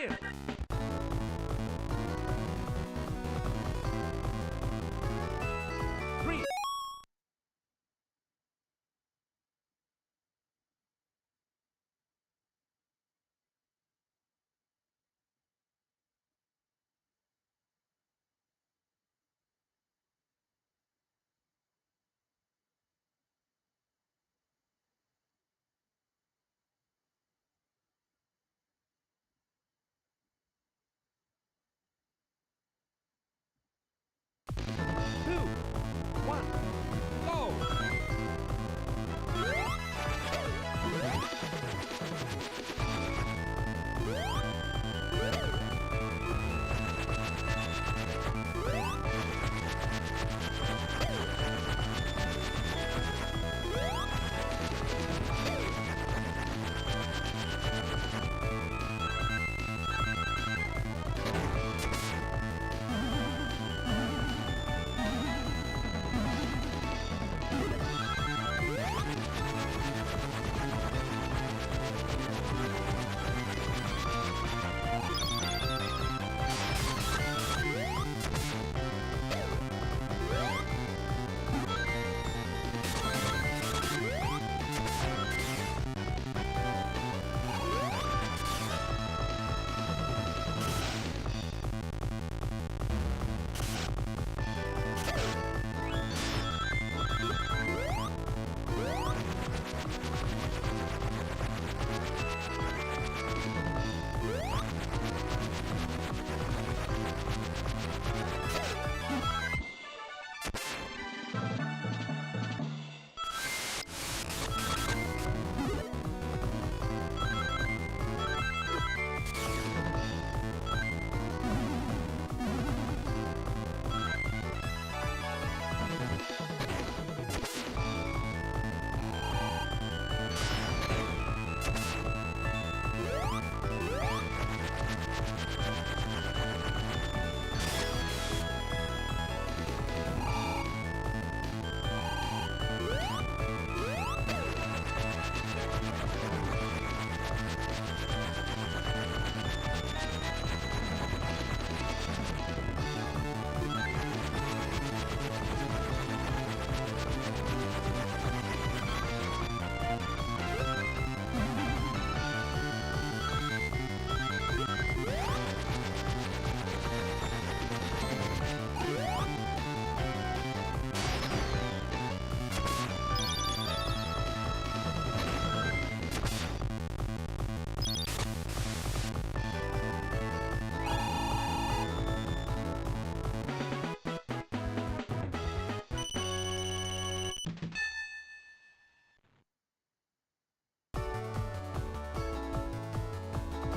Clear. 3. Two, one, go!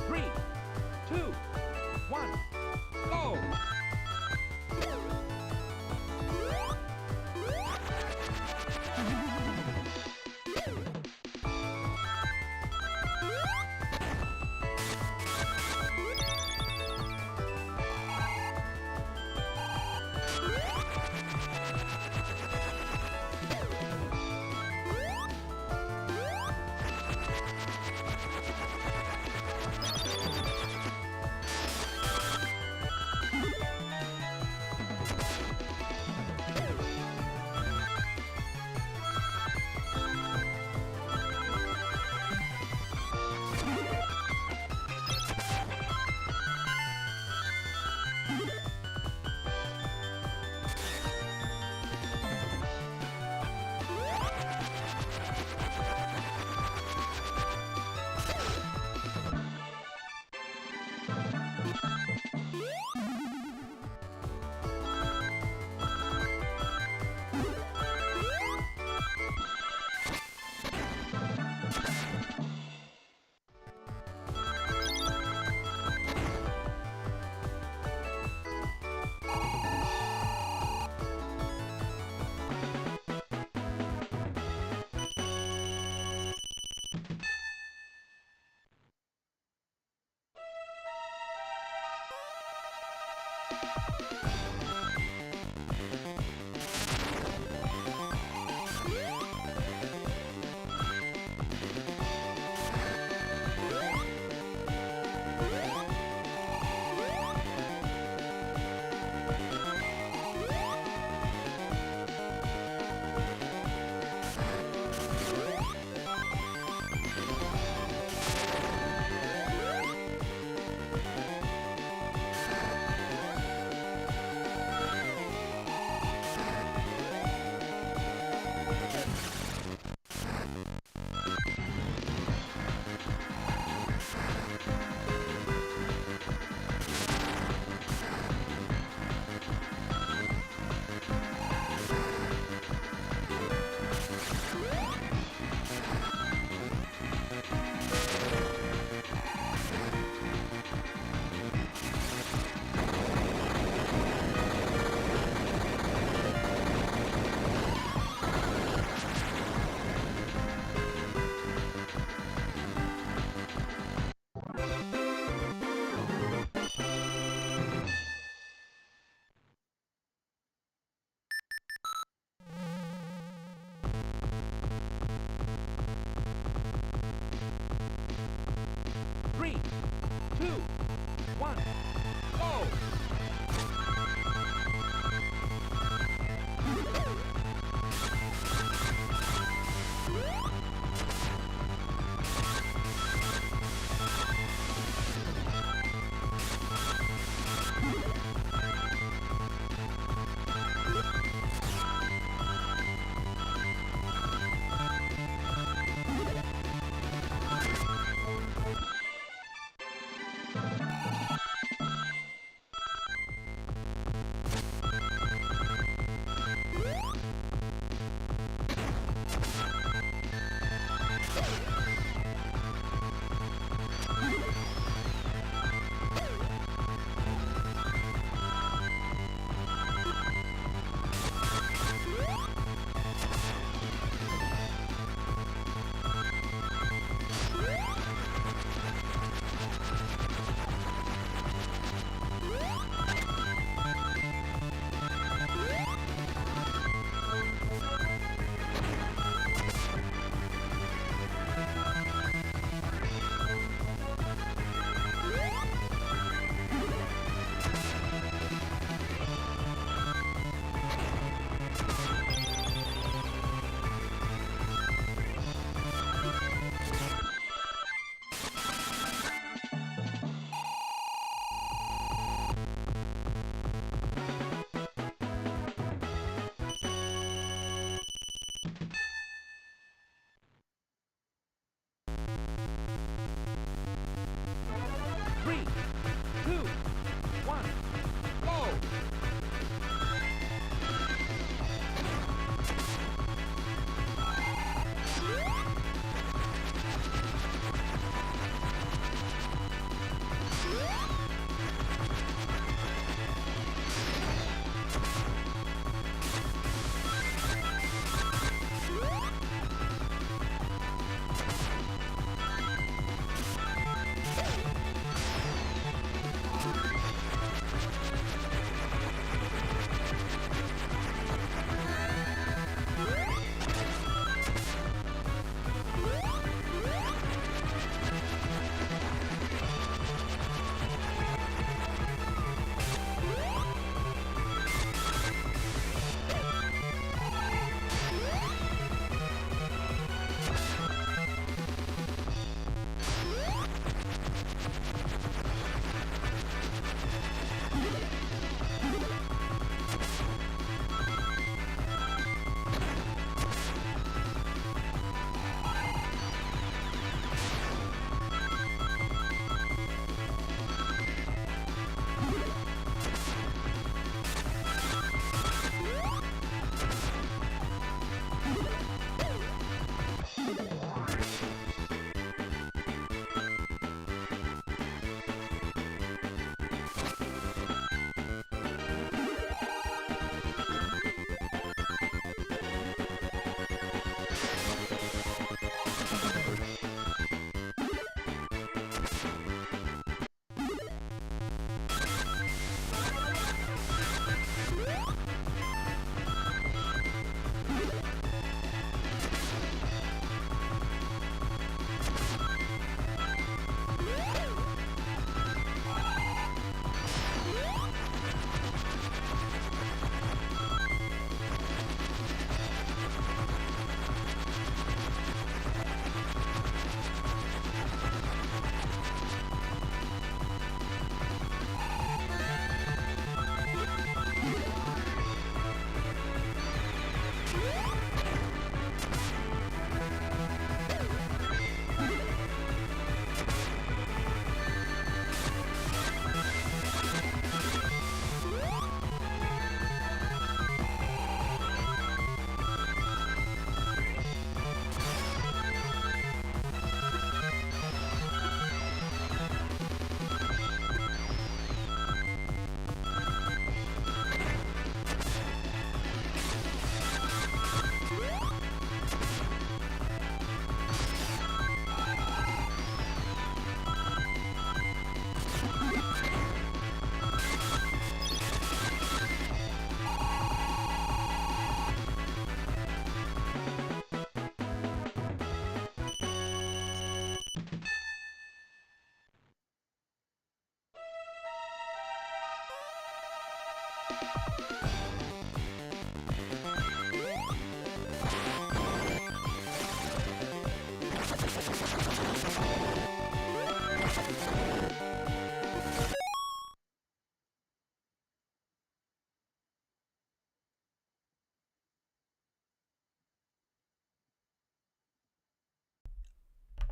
Three, two, one, go! two, one, go!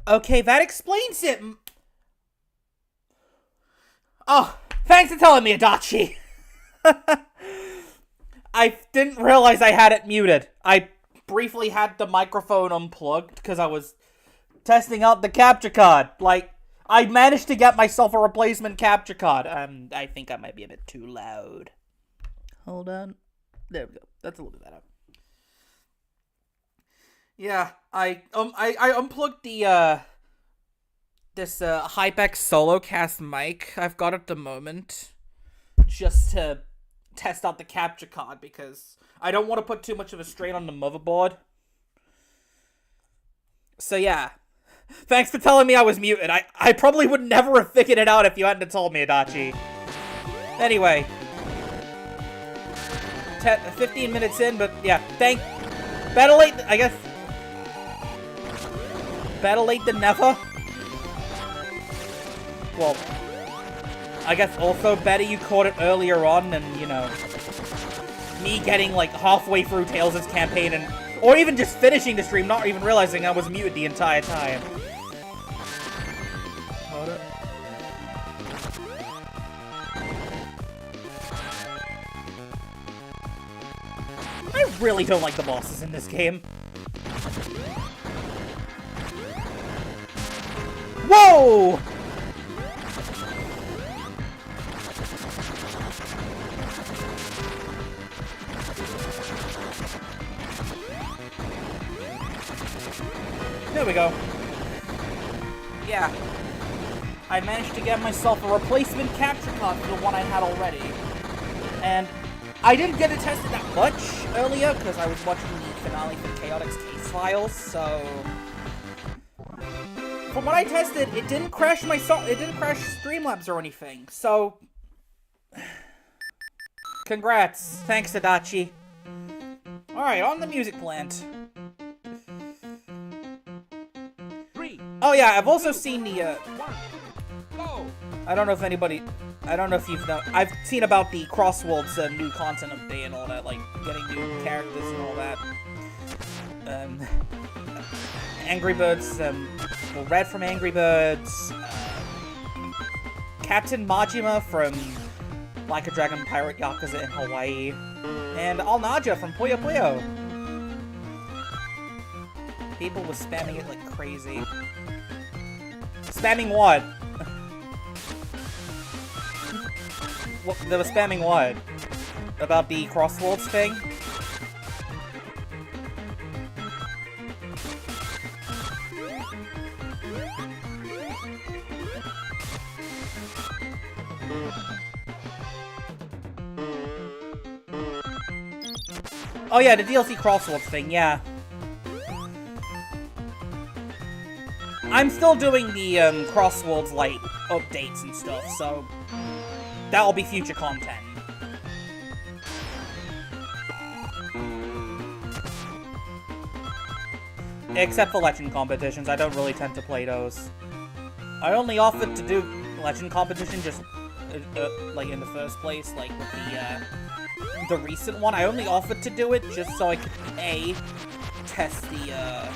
Okay, that explains it. Oh, thanks for telling me, Adachi. I didn't realize I had it muted. I briefly had the microphone unplugged because I was testing out the capture card. Like, I managed to get myself a replacement capture card. I think I might be a bit too loud. Hold on. There we go. That's a little bit better. Yeah, I unplugged the this Hypex Solocast mic I've got at the moment just to test out the capture card because I don't want to put too much of a strain on the motherboard. So yeah, thanks for telling me I was muted. I probably would never have figured it out if you hadn't told me, Adachi. Anyway, 15 minutes in, but yeah, better late, I guess. Better late than never. Well, I guess also better you caught it earlier on than, you know, me getting like halfway through Tails' campaign and, or even just finishing the stream, not even realizing I was muted the entire time. Hold up. I really don't like the bosses in this game. Whoa! There we go. Yeah. I managed to get myself a replacement capture card for the one I had already. And I didn't get it tested that much earlier because I was watching the finale for Chaotix Case Files, so from what I tested, it didn't crash it didn't crash Streamlabs or anything. So congrats. Thanks, Adachi. Alright, on the music plant. Oh yeah, I've also seen the, I don't know if you've known, I've seen about the Crossworld's new content update and all that, like, getting new characters and all that. Angry Birds, well, Red from Angry Birds, Captain Majima from Like a Dragon Pirate Yakuza in Hawaii, and Alnaja from Puyo Puyo. People were spamming it like crazy. Spamming what? They were spamming what? About the Crossworlds thing? Oh yeah, the DLC Crossworlds thing, yeah. I'm still doing the Crossworlds Light updates and stuff, so that'll be future content. Except for Legend competitions, I don't really tend to play those. I only offered to do Legend competition just, like, in the first place, like, with the recent one. I only offered to do it just so I could, A, test the,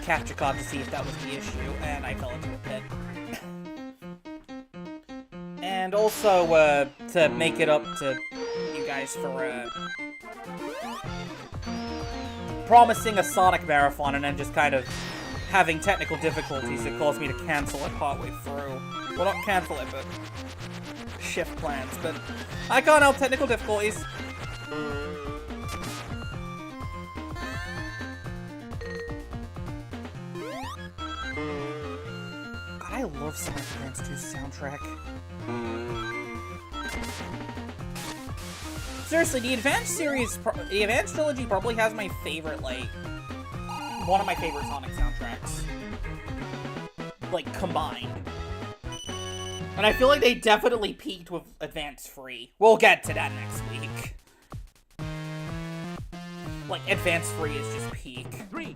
capture card to see if that was the issue, and I fell into a pit. And also, to make it up to you guys for, promising a Sonic Marathon and then just kind of having technical difficulties that caused me to cancel it partway through. Well, not cancel it, but shift plans, but I can't help technical difficulties. God, I love Sonic Advance 2's soundtrack. Seriously, the Advance series, the Advance trilogy probably has my favorite, like, one of my favorite Sonic soundtracks. Like, combined. And I feel like they definitely peaked with Advance Free. We'll get to that next week. Like, Advance Free is just peak. 3,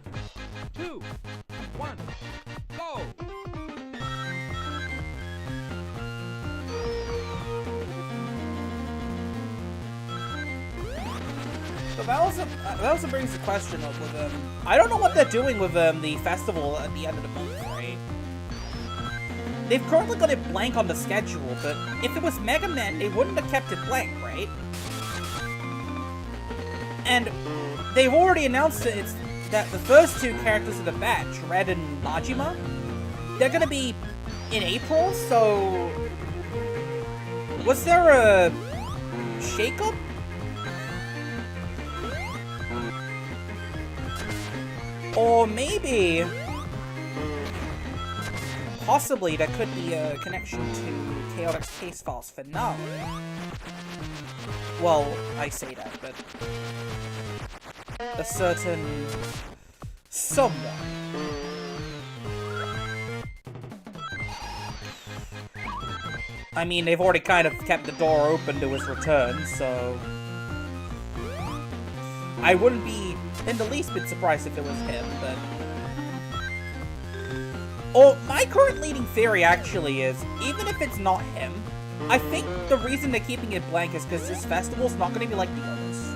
2, 1, go! So that also brings the question up with I don't know what they're doing with the festival at the end of the month, right? They've currently got it blank on the schedule, but if it was Mega Man, they wouldn't have kept it blank, right? And they've already announced that the first two characters of the batch, Red and Majima, they're gonna be in April, so was there a shakeup? Or maybe, possibly, there could be a connection to Chaotix Case Files finale. Well, I say that, but a certain someone. I mean, they've already kind of kept the door open to his return, so I wouldn't be in the least bit surprised if it was him, but... Or, my current leading theory actually is, even if it's not him, I think the reason they're keeping it blank is because this festival's not going to be like the others.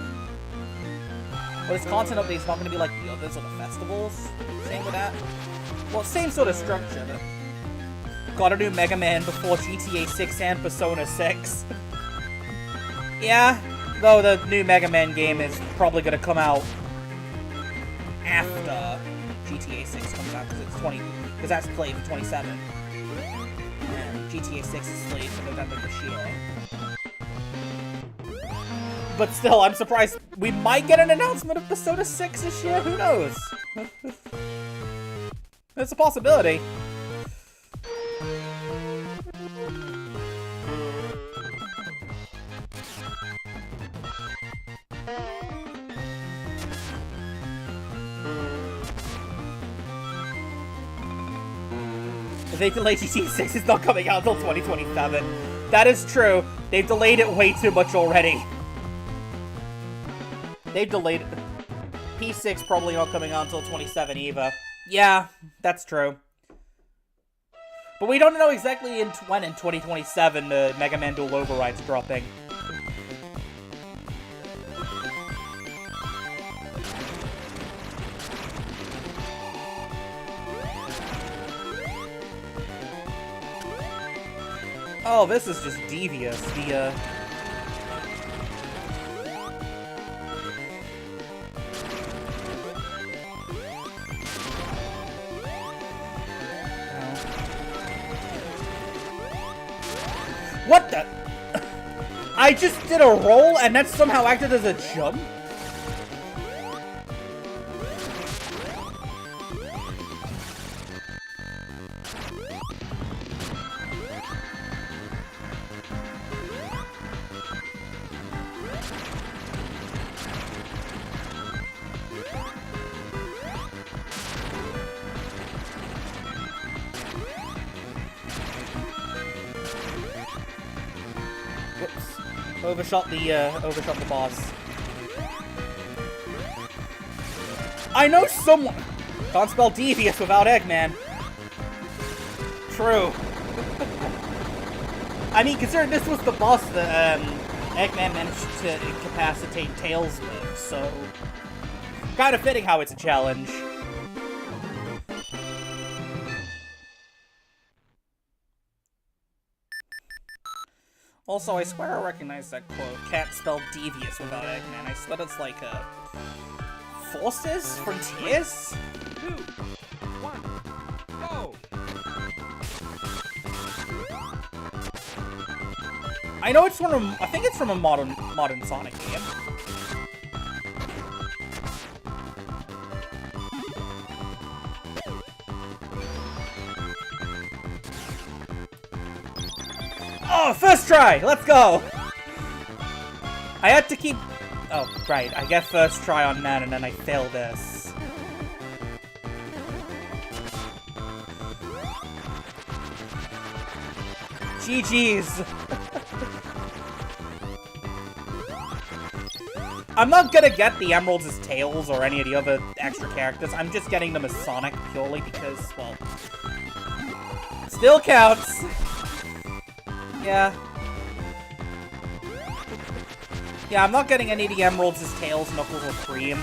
Or this content update's not going to be like the others or the festivals. Same with that. Well, same sort of structure, but... Got a new Mega Man before GTA 6 and Persona 6. Yeah, though the new Mega Man game is probably going to come out after GTA 6 comes out, because that's played for 27. And GTA 6 is slated for November this year. But still, I'm surprised we might get an announcement of Persona 6 this year. Who knows? It's a possibility. They delayed GTA 6 is not coming out until 2027. That is true. They've delayed it way too much already. They've delayed it. P6 probably not coming out until 27 either. Yeah, that's true. But we don't know exactly when in 2027 Mega Man Dual Override's dropping. Oh, this is just devious. The, What the? I just did a roll and that somehow acted as a jump? Overshot the boss. I know someone can't spell devious without Eggman. True. I mean, considering this was the boss that Eggman managed to incapacitate Tails with, so kind of fitting how it's a challenge. Also, I swear I recognize that quote, can't spell devious without Eggman. I swear that's like a... Forces? Frontiers? 2, 1, go! I know it's from a... I think it's from a modern Sonic game. Oh, first try! Let's go! I had to keep... Oh, right. I get first try on that, and then I fail this. GG's. I'm not gonna get the emeralds as Tails or any of the other extra characters. I'm just getting them as Sonic purely because, well, still counts. Yeah. Yeah, I'm not getting any of the emeralds as Tails, Knuckles, or Cream.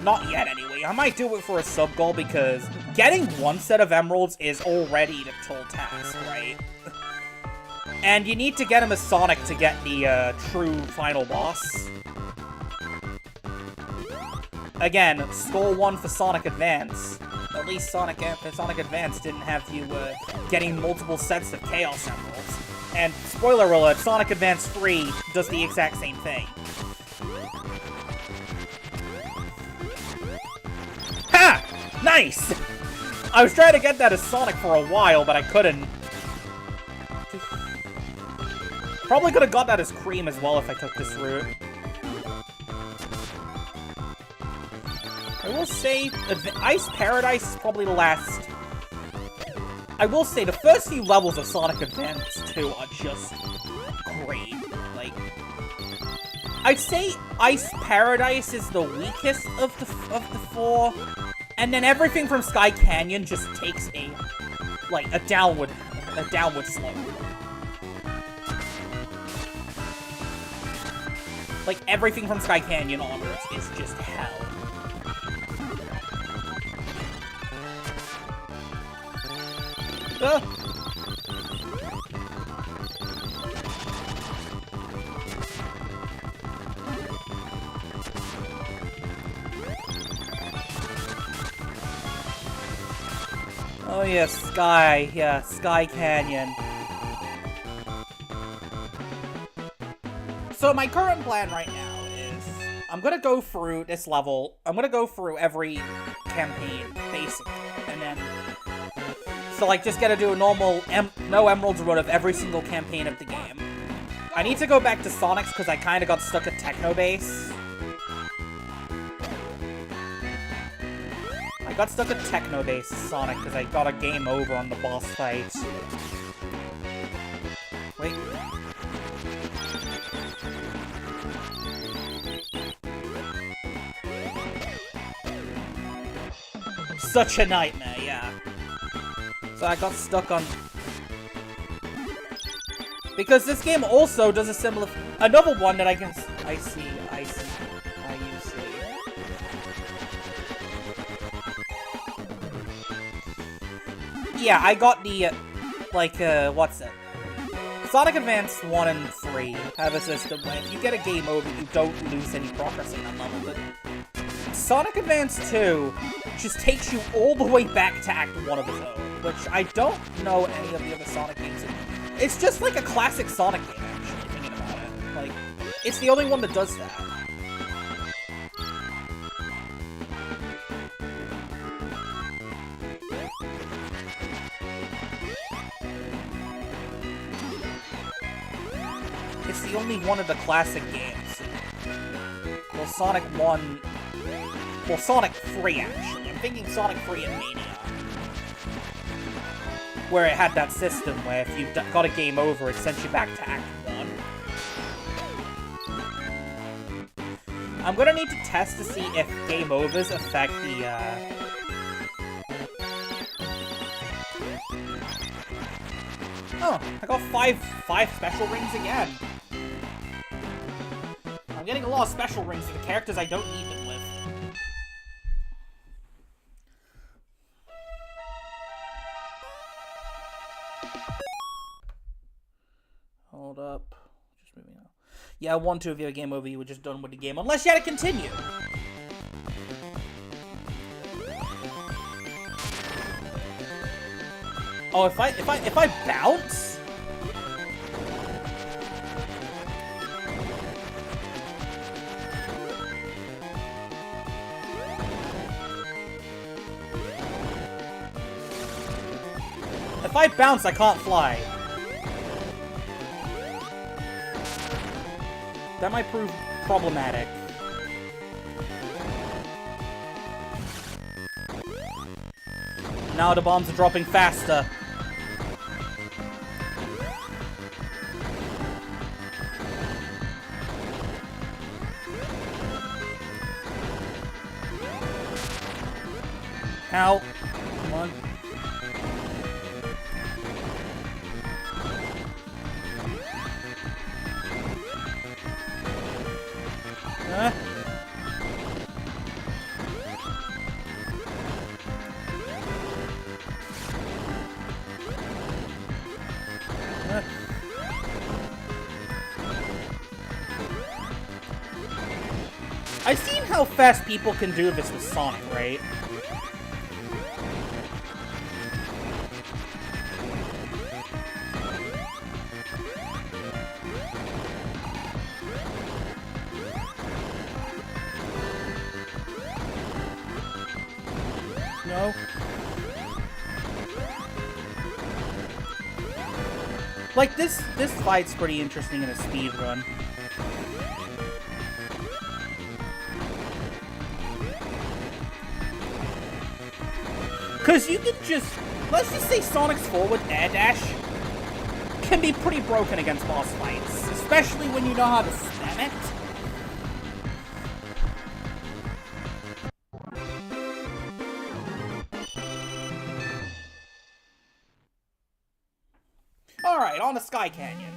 Not yet, anyway. I might do it for a sub-goal because getting one set of emeralds is already the tall task, right? And you need to get him as Sonic to get the true final boss. Again, score 1 for Sonic Advance. At least Sonic Advance didn't have you getting multiple sets of Chaos Emeralds. And spoiler alert, Sonic Advance 3 does the exact same thing. Ha! Nice! I was trying to get that as Sonic for a while, but I couldn't. Probably could have got that as Cream as well if I took this route. I will say, Ice Paradise is probably the last. I will say, the first few levels of Sonic Advance 2 are just great. Like, I'd say Ice Paradise is the weakest of the four, and then everything from Sky Canyon just takes a downward slope. Like, everything from Sky Canyon onwards is just hell. Oh yeah, Sky Canyon. So my current plan right now is, I'm gonna go through this level, I'm gonna go through every campaign, basically, and then, so like, just gotta do a normal, no emeralds run of every single campaign of the game. I need to go back to Sonic's because I kinda got stuck at Techno Base. I got stuck at Techno Base Sonic because I got a game over on the boss fight. Wait. Such a nightmare, yeah. So I got stuck on... Because this game also does a similar... Another one that I can... I see. Yeah, I got the, what's it? Sonic Advance 1 and 3 have a system where if you get a game over, you don't lose any progress in that level, but Sonic Advance 2 just takes you all the way back to Act 1 of its own, which I don't know any of the other Sonic games. It's just like a classic Sonic game, actually, thinking about it. Like, it's the only one that does that. It's the only one of the classic games. Well, Sonic 1... Well, Sonic 3, actually. I'm thinking Sonic 3 and Mania. Where it had that system where if you got a game over, it sent you back to Act 1. I'm gonna need to test to see if game overs affect the, Oh, I got five special rings again. I'm getting a lot of special rings for the characters I don't need them with. Hold up. Just moving on. Yeah, 1-2 if you have a game over, you were just done with the game. Unless you had to continue. Oh, if I bounce? If I bounce, I can't fly. That might prove problematic. Now the bombs are dropping faster. How? Come on. I've seen how fast people can do this with Sonic, right? No. Like, this fight's pretty interesting in a speed run. Because you can just... Let's just say Sonic's forward air dash can be pretty broken against boss fights. Especially when you know how to spam it. Alright, on to Sky Canyon.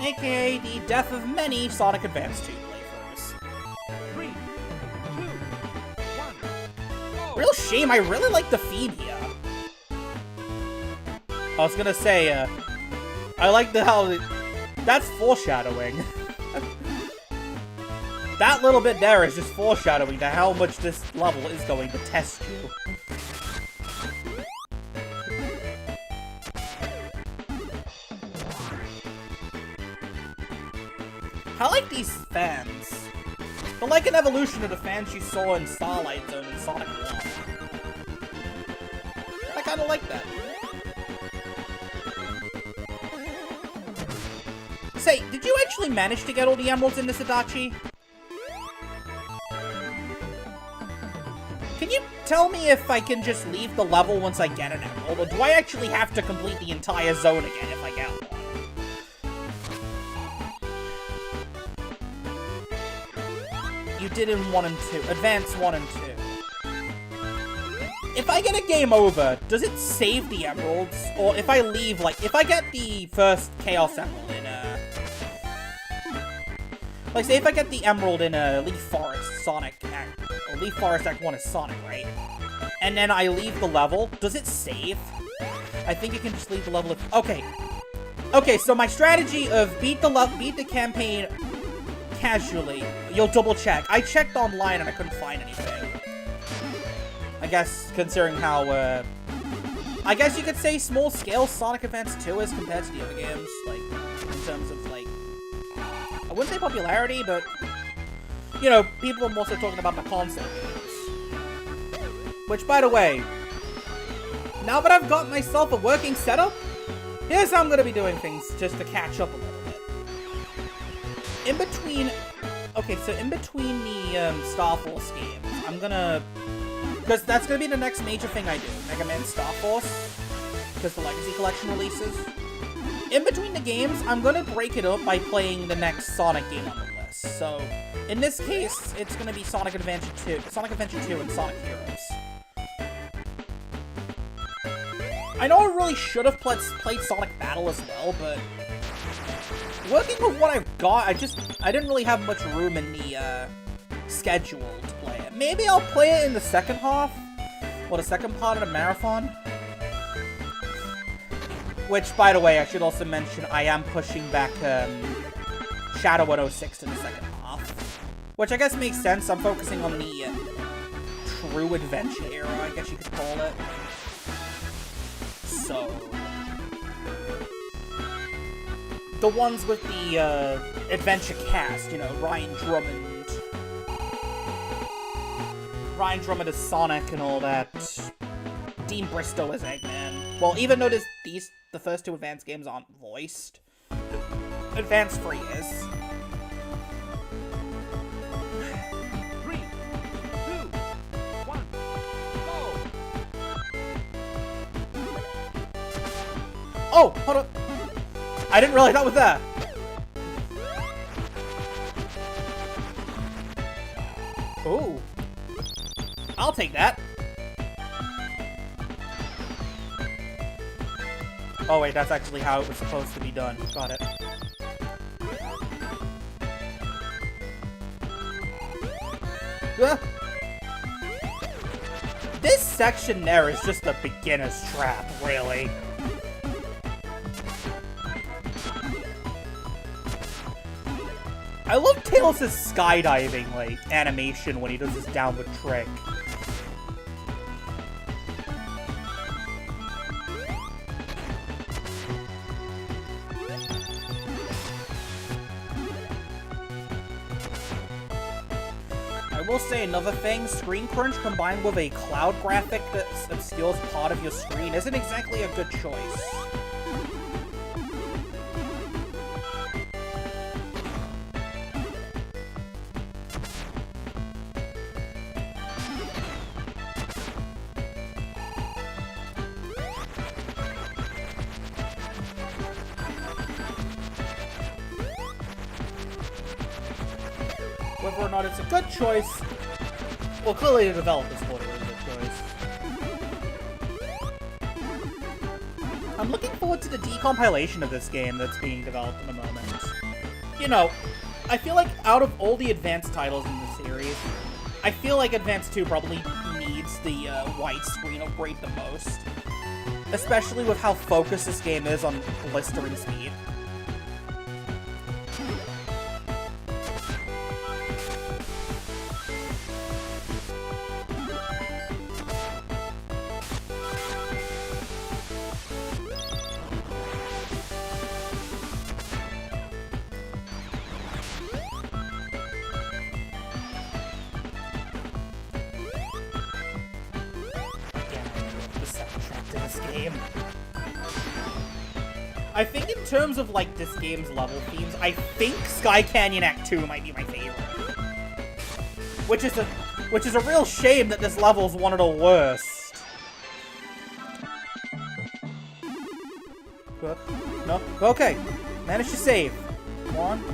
AKA the death of many Sonic Advance 2 playthroughs. 3, 2, 1, go! Real shame, I really like the theme here. I was gonna say, I like how... That's foreshadowing. That little bit there is just foreshadowing to how much this level is going to test you. I like these fans. They're like an evolution of the fans you saw in Starlight Zone and Sonic 1. I kinda like that. Say, did you actually manage to get all the emeralds in this Adachi? Can you tell me if I can just leave the level once I get an emerald, or do I actually have to complete the entire zone again if I get one? You did in 1 and 2. Advance 1 and 2. If I get a game over, does it save the emeralds? Or if I leave, like, if I get the first Chaos Emerald in, like, say if I get the emerald in, Leaf Forest Sonic Act, or Leaf Forest Act 1 is Sonic, right? And then I leave the level, does it save? I think you can just leave the level if... Okay. Okay, so my strategy of beat the campaign casually. You'll double check. I checked online and I couldn't find anything. I guess, considering how, I guess you could say small-scale Sonic Advance 2 is compared to the other games, like, in terms of, like, I wouldn't say popularity, but, you know, people are mostly talking about the console games. Which, by the way, now that I've got myself a working setup, here's how I'm gonna be doing things, just to catch up a little bit. In between... Okay, so in between the, Star Force games, I'm gonna... Because that's gonna be the next major thing I do. Mega Man Star Force. Because the Legacy Collection releases. In between the games, I'm gonna break it up by playing the next Sonic game on the list. So, in this case, it's gonna be Sonic Adventure 2 and Sonic Heroes. I know I really should have played Sonic Battle as well, but... Working with what I've got, I didn't really have much room in the, schedule to play it. Maybe I'll play it in the second half, or the second part of the marathon. Which, by the way, I should also mention, I am pushing back, Shadow 106 to the second half. Which I guess makes sense, I'm focusing on the, true adventure era, I guess you could call it. So... The ones with the, adventure cast, you know, Ryan Drummond as Sonic and all that. Dean Bristow as Eggman. Well, even though the first two Advance games aren't voiced, Advance 3 is. 3, 2, 1, go! Oh, hold up. I didn't realize that was there. Ooh. I'll take that. Oh wait, that's actually how it was supposed to be done. Got it. Ah! This section there is just a beginner's trap, really. I love Tails' skydiving, like, animation when he does his downward trick. I will say another thing, screen crunch combined with a cloud graphic that obscures part of your screen isn't exactly a good choice. Whether or not it's a good choice, well, clearly the developers thought it was a good choice. I'm looking forward to the decompilation of this game that's being developed at the moment. You know, I feel like out of all the advanced titles in the series, I feel like Advance 2 probably needs the widescreen upgrade the most. Especially with how focused this game is on blistering speed. I think in terms of, like, this game's level themes, I think Sky Canyon Act 2 might be my favorite. Which is a real shame that this level's one of the worst. No? Okay. Managed to save. 1, 2,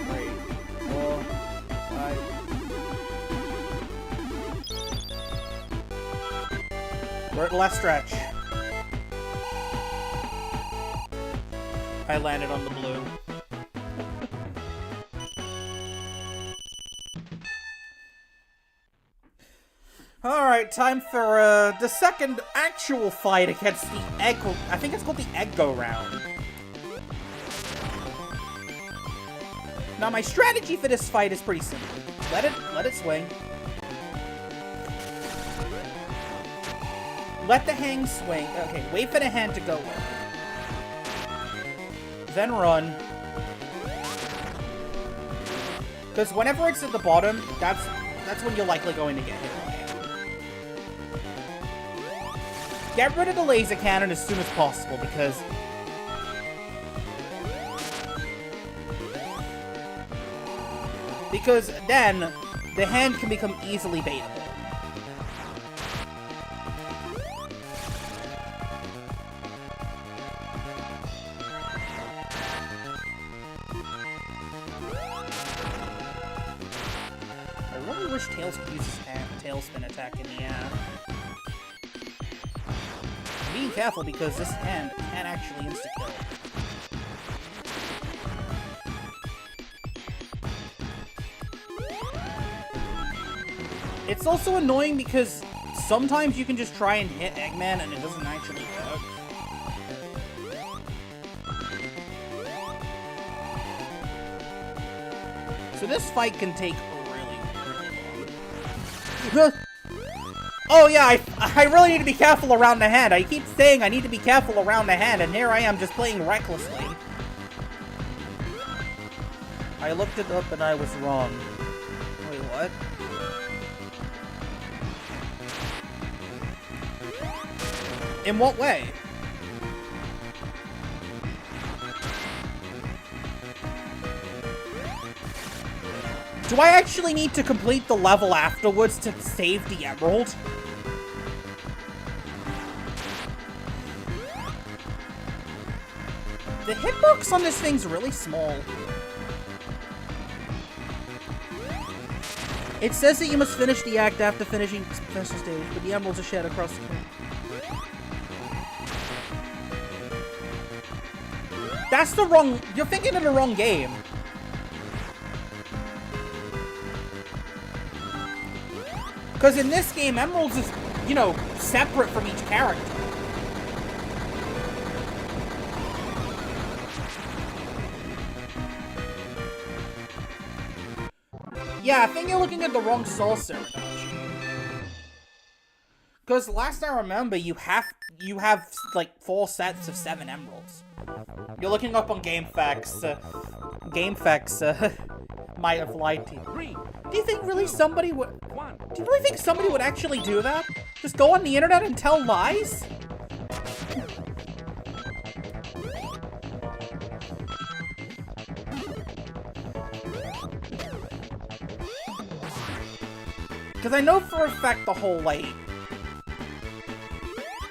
3, 4, 5. We're at the last stretch. I landed on the blue. Alright, time for the second actual fight against the egg. I think it's called the Egg Go Round. Now my strategy for this fight is pretty simple. Let it swing. Let the hang swing. Okay, wait for the hand to go away. Then run. Because whenever it's at the bottom, that's when you're likely going to get hit by it. Get rid of the laser cannon as soon as possible, because then the hand can become easily baitable. Tails could use his tailspin attack in the air. Being careful because this hand can actually insta-kill. It's also annoying because sometimes you can just try and hit Eggman and it doesn't actually work. So this fight can take oh yeah, I really need to be careful around the hand. I keep saying I need to be careful around the hand, and here I am just playing recklessly. I looked it up and I was wrong. Wait, what? In what way? Do I actually need to complete the level afterwards to save the emerald? The hitbox on this thing's really small. It says that you must finish the act after finishing special stage, but the emeralds are shared across the screen. That's the wrong... You're thinking of the wrong game. Because in this game, emeralds is, you know, separate from each character. Yeah, I think you're looking at the wrong source there. Because last I remember, you have like 4 sets of 7 emeralds. You're looking up on GameFAQs. GameFAQs might have lied to you. 3, Do you think really somebody would? 1. Do you really think somebody would actually do that? Just go on the internet and tell lies? Because I know for a fact the whole, like...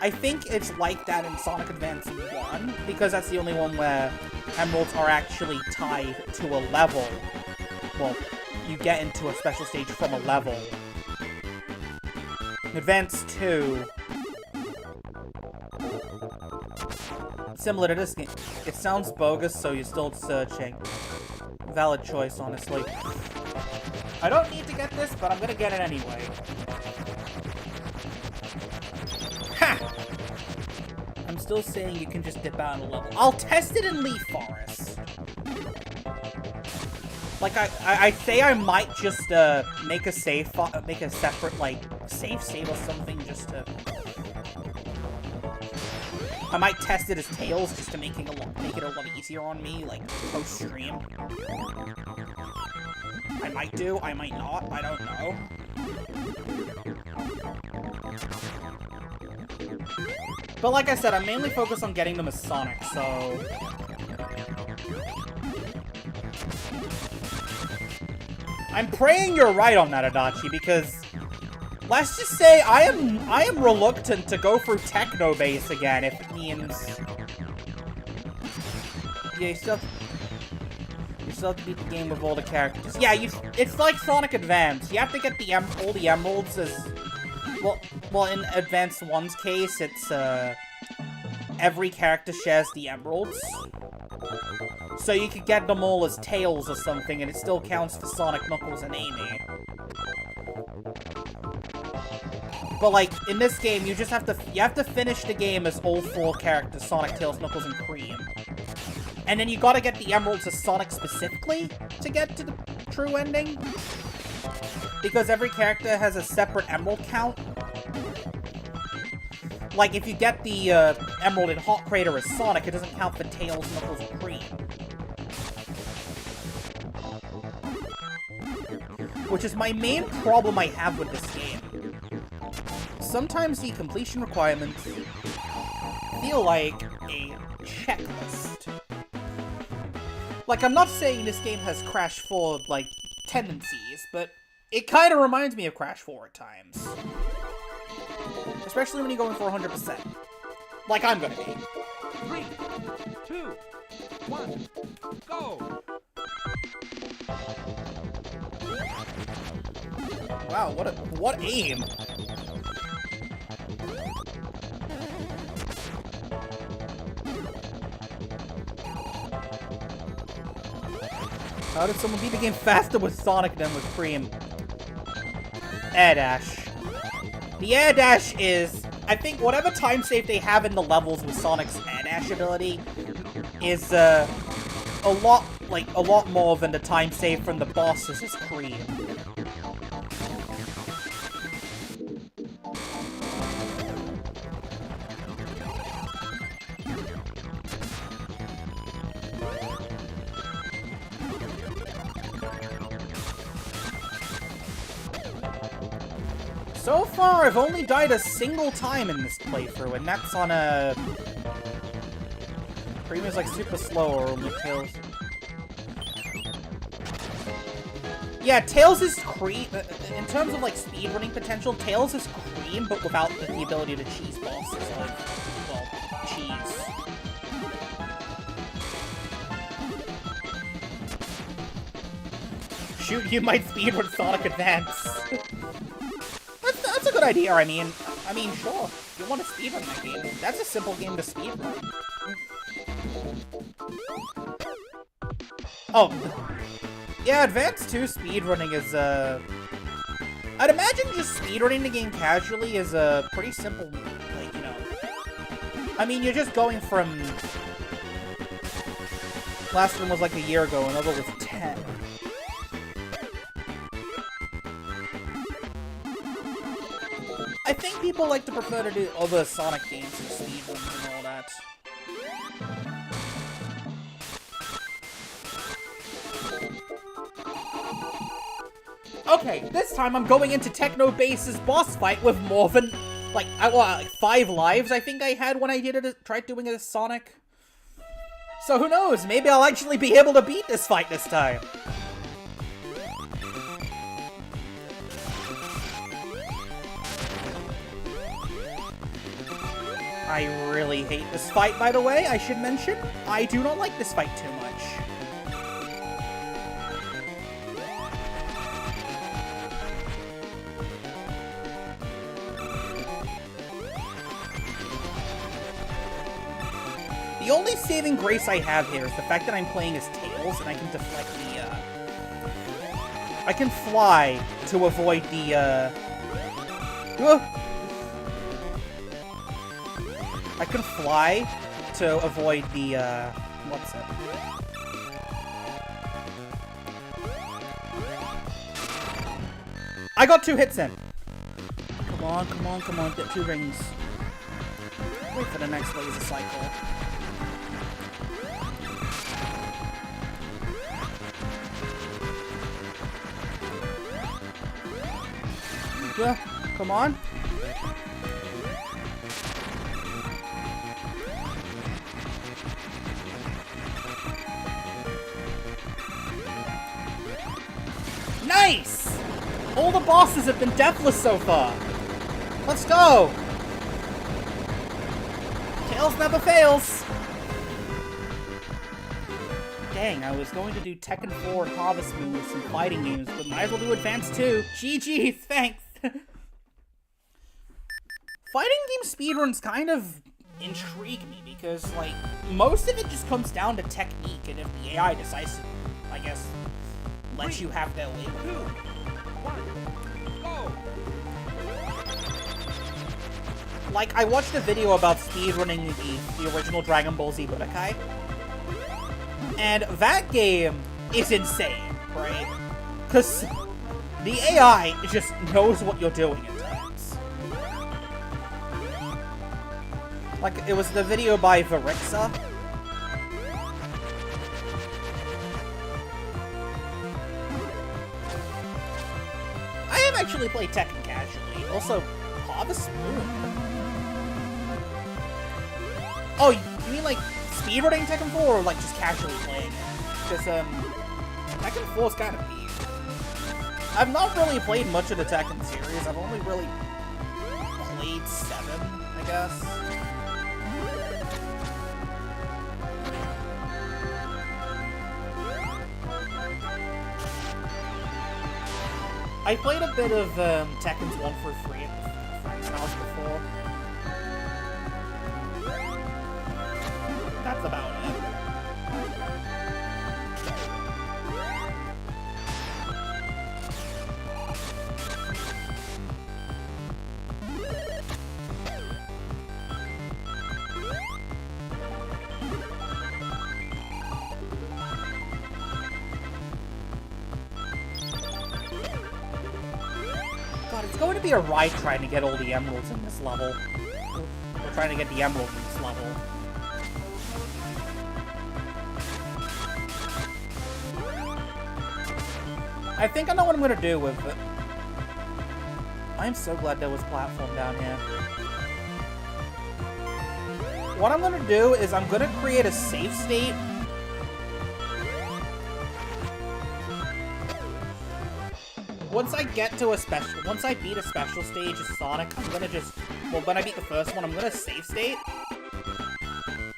I think it's like that in Sonic Advance 1, because that's the only one where emeralds are actually tied to a level. Well, you get into a special stage from a level. In Advance 2... Similar to this game. It sounds bogus, so you're still searching. Valid choice, honestly. I don't need to get this, but I'm gonna get it anyway. Ha! I'm still saying you can just dip out on a level. I'll test it in Leaf Forest. Like, I say I might just, make a separate, like, save state or something just to... I might test it as Tails just to make it a lot easier on me, like, post-stream. I might do, I might not, I don't know. But like I said, I'm mainly focused on getting them as Sonic, so... I'm praying you're right on that, Adachi, because... Let's just say I am reluctant to go through Techno Base again if it means... Yeah, you still have to beat the game with all the characters. Yeah, it's like Sonic Advance. You have to get all the emeralds as... Well, in Advance 1's case, it's, every character shares the emeralds. So you could get them all as Tails or something, and it still counts for Sonic, Knuckles, and Amy. But, like, in this game, you have to finish the game as all 4 characters, Sonic, Tails, Knuckles, and Cream. And then you gotta get the emeralds as Sonic specifically to get to the true ending. Because every character has a separate emerald count. Like, if you get the emerald in Hot Crater as Sonic, it doesn't count for Tails, Knuckles, and Cream. Which is my main problem I have with this game. Sometimes the completion requirements feel like a checklist. Like, I'm not saying this game has Crash 4, like, tendencies, but it kind of reminds me of Crash 4 at times. Especially when you're going for 100%. Like I'm gonna be. 3, 2, 1, go! Wow, what aim! How did someone beat the game faster with Sonic than with Cream? Air Dash. The Air Dash is, I think, whatever time save they have in the levels with Sonic's Air Dash ability is a lot more than the time save from the bosses is Cream. So far, I've only died a single time in this playthrough, and that's on a... Cream is like super slow, or only Tails. Yeah, Tails is Cream. In terms of like speedrunning potential, Tails is Cream, but without the ability to cheese bosses, like, well, cheese. shoot, you might speedrun Sonic Advance. That's a good idea, I mean, sure. If you want to speedrun that game, that's a simple game to speedrun. Oh. Yeah, Advance 2 speedrunning is, I'd imagine just speedrunning the game casually is a pretty simple, like, you know... I mean, you're just going from... Last one was like a year ago, another was 10. I think people like to prefer to do other Sonic games and speedruns and all that. Okay, this time I'm going into Techno Bass's boss fight with more than, like 5 lives I think I had when I tried doing it as Sonic. So who knows, maybe I'll actually be able to beat this fight this time. I really hate this fight, by the way, I should mention. I do not like this fight too much. The only saving grace I have here is the fact that I'm playing as Tails, and I can deflect the, I can fly to avoid the, I can fly to avoid the, what's it? I got 2 hits in! Come on, come on, come on, get 2 rings. Wait for the next laser cycle. Come on. Nice! All the bosses have been deathless so far. Let's go! Tails never fails! Dang, I was going to do Tekken 4 and Harvest Moon with some fighting games, but might as well do Advance 2. GG, thanks! Fighting game speedruns kind of intrigue me because, like, most of it just comes down to technique, and if the AI decides to, I guess, let you have their way with it. 2, 1, go! Like, I watched a video about speedrunning the original Dragon Ball Z Budokai, and that game is insane, right? Because the AI just knows what you're doing at times. Like, it was the video by Varixa. I have actually played Tekken casually. Also, Harvest Moon. Oh, you mean like speedrunning Tekken 4 or like just casually playing it? Because, Tekken 4 is kind of weird. I've not really played much of the Tekken series. I've only really played 7, I guess. I played a bit of Tekken's 1 for free at the friend's house before. That's about it. God, it's going to be a ride trying to get all the emeralds in this level. We're trying to get the emeralds in this level. I think I know what I'm going to do with it. I'm so glad there was platform down here. What I'm going to do is I'm going to create a save state. Once I beat a special stage of Sonic, I'm gonna just, well, when I beat the first one, I'm gonna save state,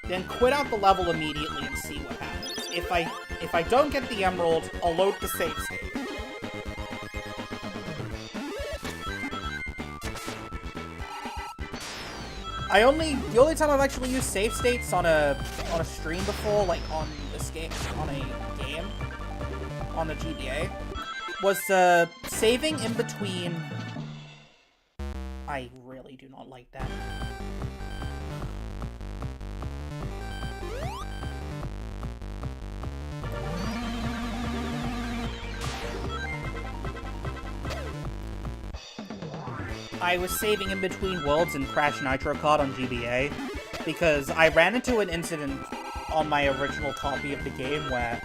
then quit out the level immediately and see what happens. If I don't get the emerald, I'll load the save state. The only time I've actually used save states on a stream before, like on a game, on the GBA, was saving in between. I really do not like that. I was saving in between worlds in Crash Nitro Kart on GBA because I ran into an incident on my original copy of the game where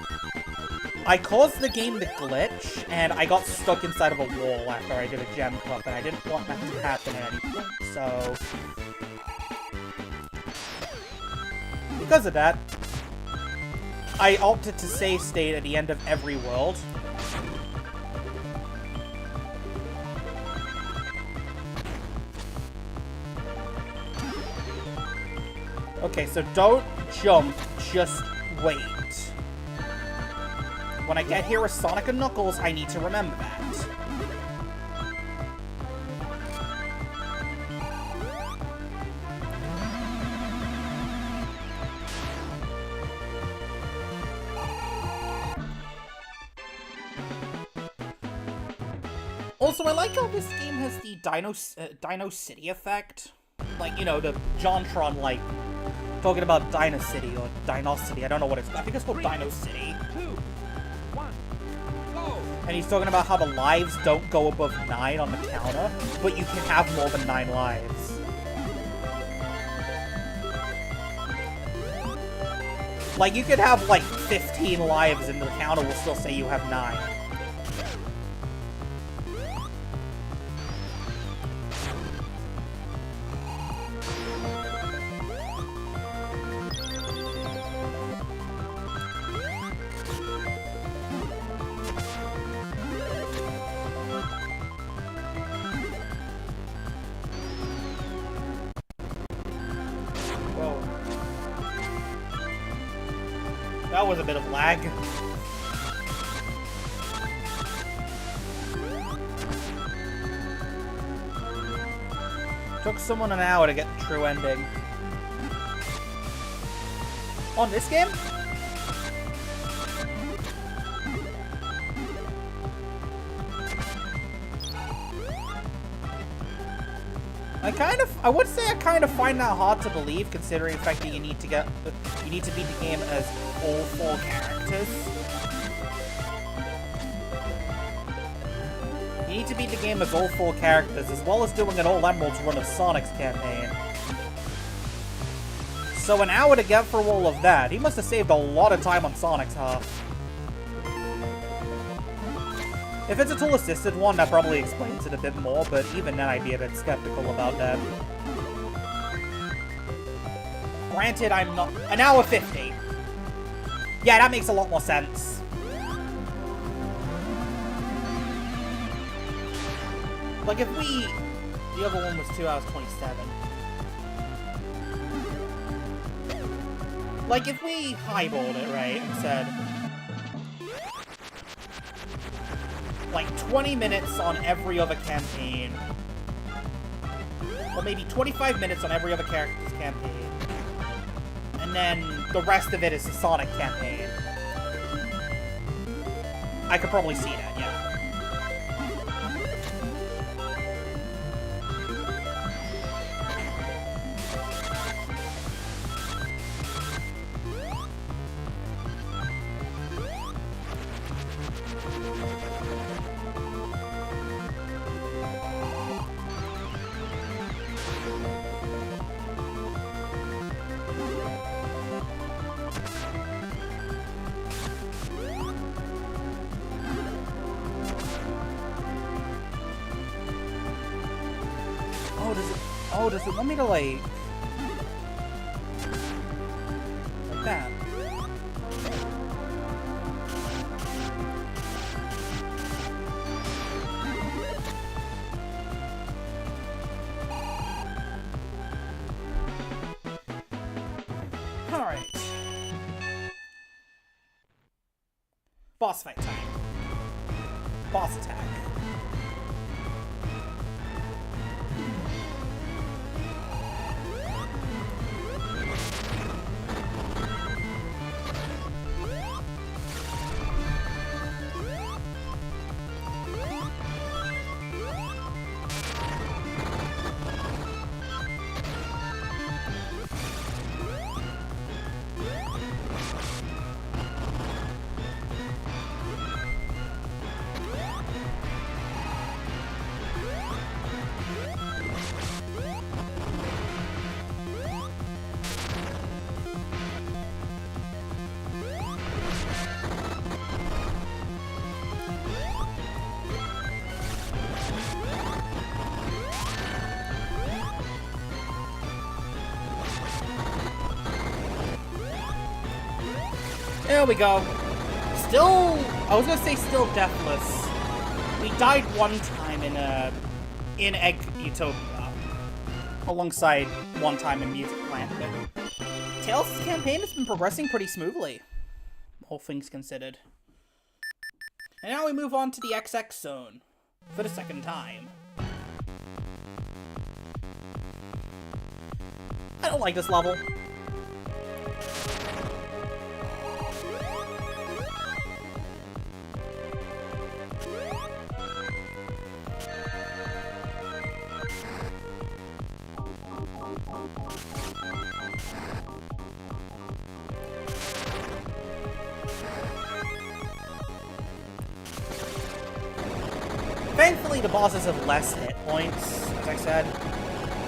I caused the game to glitch and I got stuck inside of a wall after I did a gem cup, and I didn't want that to happen at any point. So because of that, I opted to save state at the end of every world. Okay, so don't jump, just wait. When I get here with Sonic and Knuckles, I need to remember that. Also, I like how this game has the Dino City effect. Like, you know, the JonTron, like, talking about Dino City or Dino City. I don't know what it's called. I think it's called Dino City. 2, 1, go! And he's talking about how the lives don't go above 9 on the counter, but you can have more than 9 lives. Like, you could have, like, 15 lives and the counter will still say you have 9. That was a bit of lag. Took someone an hour to get the true ending. On this game? I would say I kind of find that hard to believe, considering the fact that you need to beat the game as all 4 characters. You need to beat the game as all 4 characters, as well as doing an all Emeralds run of Sonic's campaign. So an hour to get through all of that. He must have saved a lot of time on Sonic's half. If it's a tool-assisted one, that probably explains it a bit more, but even then I'd be a bit skeptical about that. Granted, I'm not... An hour 50. Yeah, that makes a lot more sense. Like, if we... The other one was 2 hours 27. Like, if we highballed it, right, and said... like 20 minutes on every other campaign. Or maybe 25 minutes on every other character's campaign. And then the rest of it is the Sonic campaign. I could probably see that, yeah. Does it want me to, like that? Alright. Boss fight time. Boss attack. There we go. Still, I was gonna say still deathless. We died one time in Egg Utopia, alongside one time in Music Planet. Tails' campaign has been progressing pretty smoothly, all things considered. And now we move on to the XX Zone, for the second time. I don't like this level. Thankfully, the bosses have less hit points, as I said.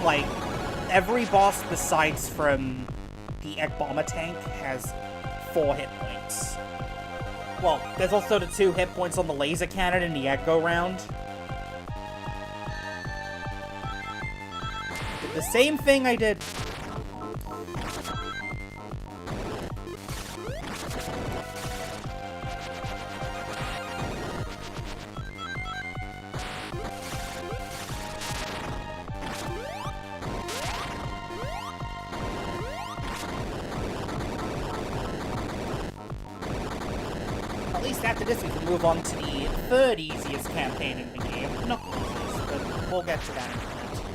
Like, every boss besides from the Egg Bomber tank has 4 hit points. Well, there's also the 2 hit points on the laser cannon in the Egg Go-Round. Did the same thing I did... After this, we can move on to the 3rd easiest campaign in the game. Not the easiest, but we'll get to that in a minute.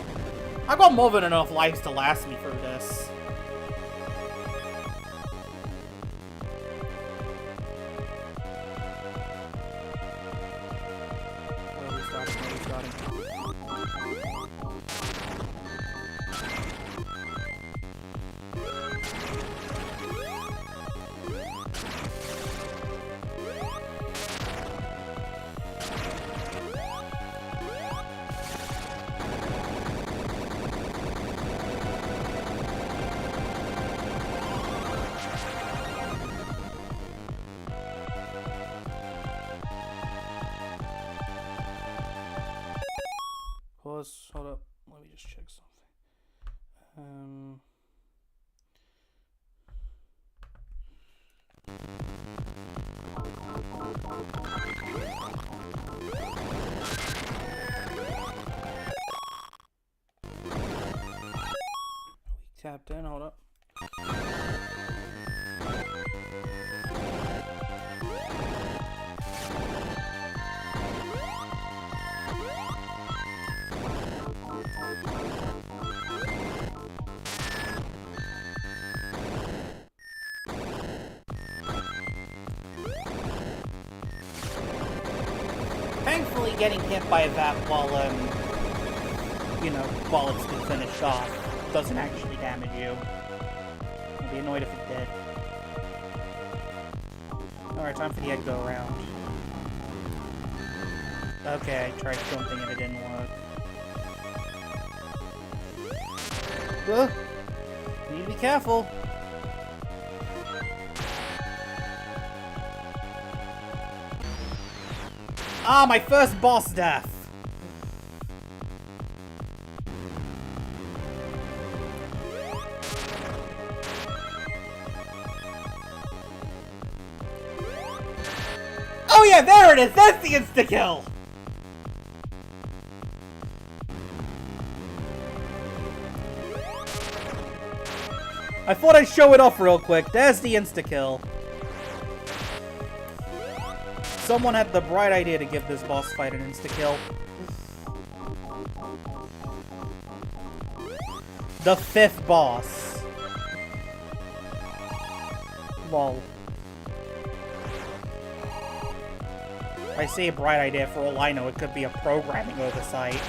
I've got more than enough lives to last me through this. Where are we starting? Where are we starting? Hold up, let me just check something. We tapped in, hold up. Thankfully, getting hit by that while, while it's been finished off doesn't actually damage you. I'd be annoyed if it did. Alright, time for the Egg Go-Round. Okay, I tried jumping and it didn't work. Need to be careful. Ah, my first boss death! Oh yeah, there it is! That's the insta-kill! I thought I'd show it off real quick. There's the insta-kill. Someone had the bright idea to give this boss fight an insta-kill. The 5th boss. Lol. I say a bright idea, for all I know, it could be a programming oversight.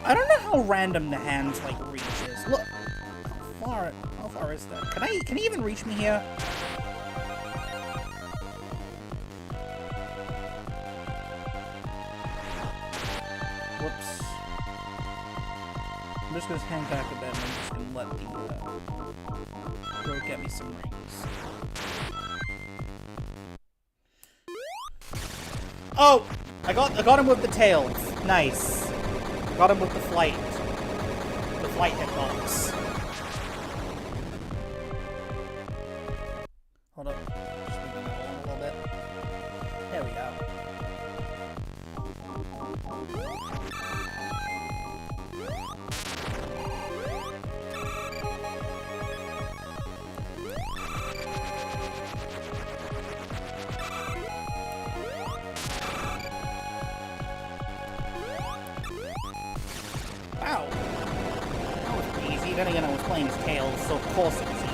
I don't know how random the hands reach is. Look, how far is that? Can he even reach me here? Whoops. I'm just gonna hang back a bit and I'm just gonna let the go get me some rings. Oh! I got him with the tails. Nice. Got him with the flight. The flight hitbox. Hold up. Just move it along a little bit. There we go. Wow. That was pretty easy. Then again, I was playing as Tails, so of course it was easy.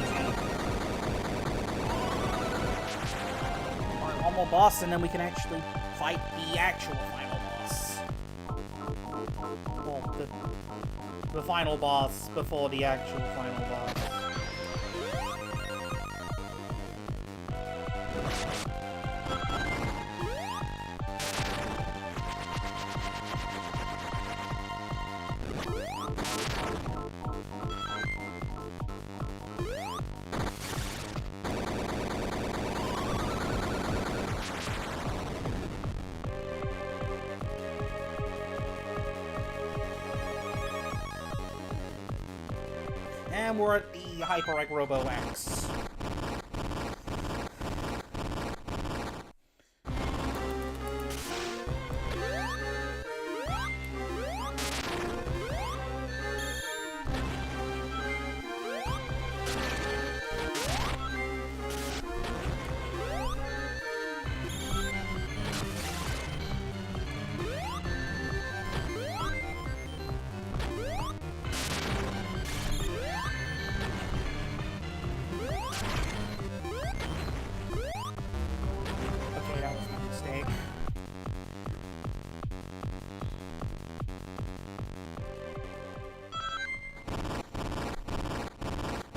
Alright, one more boss, and then we can actually fight the actual final boss. Well, the final boss before the actual final boss. And we're at the Hyper Egg Robo X.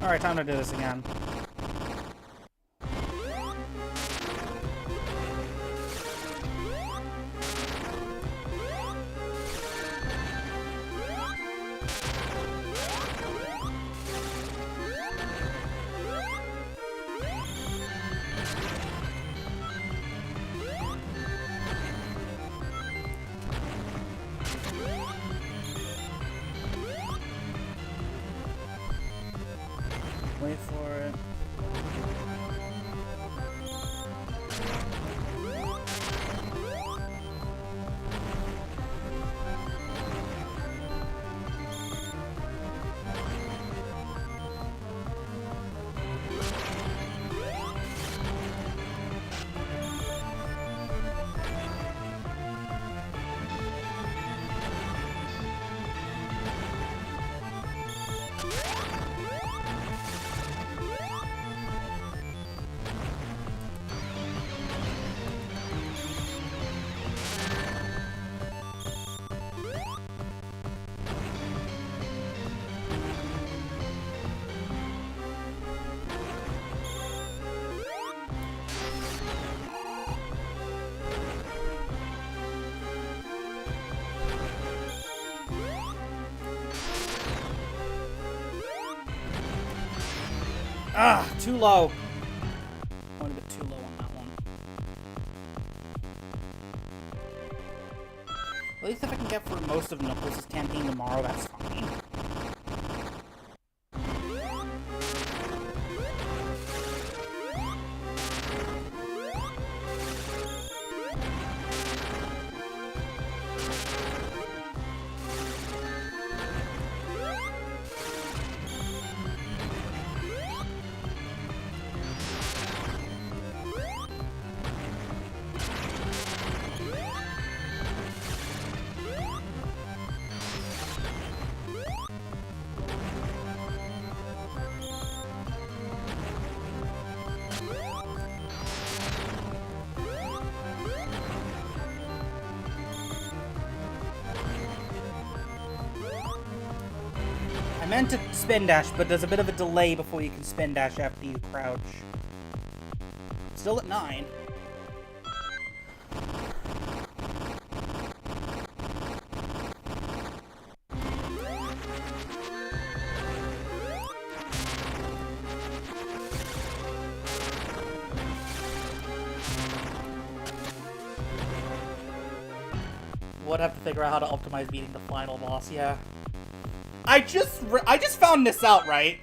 Alright, time to do this again. Wait for it. Ah, too low. Went a bit too low on that one. At least if I can get through most of Knuckles' campaign tomorrow, that's fine. I meant to spin dash, but there's a bit of a delay before you can spin dash after you crouch. Still at 9. would have to figure out how to optimize beating the final boss, yeah. I just found this out, right?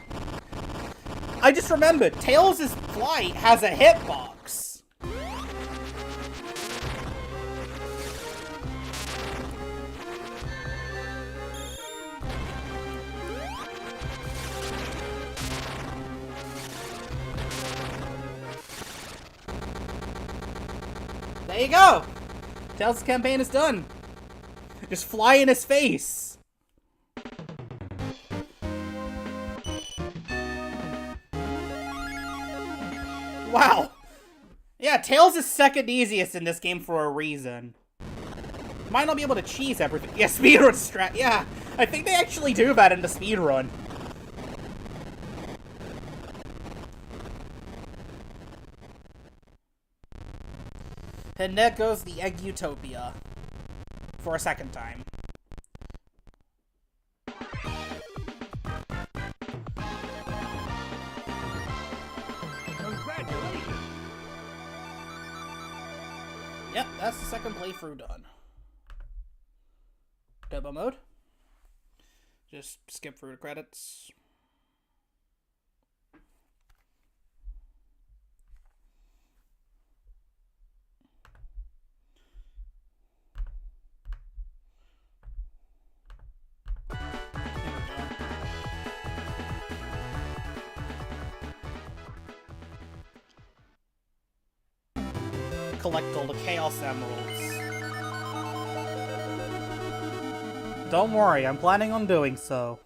I just remembered, Tails' flight has a hitbox. There you go! Tails' campaign is done. Just fly in his face. Wow. Yeah, Tails is second easiest in this game for a reason. Might not be able to cheese everything. Yeah, speedrun strat. Yeah, I think they actually do that in the speedrun. And there goes the Egg Utopia. For a second time. Congratulations. Yep, that's the second playthrough done. Turbo mode. Just skip through the credits. Collect all the Chaos Emeralds. Don't worry, I'm planning on doing so.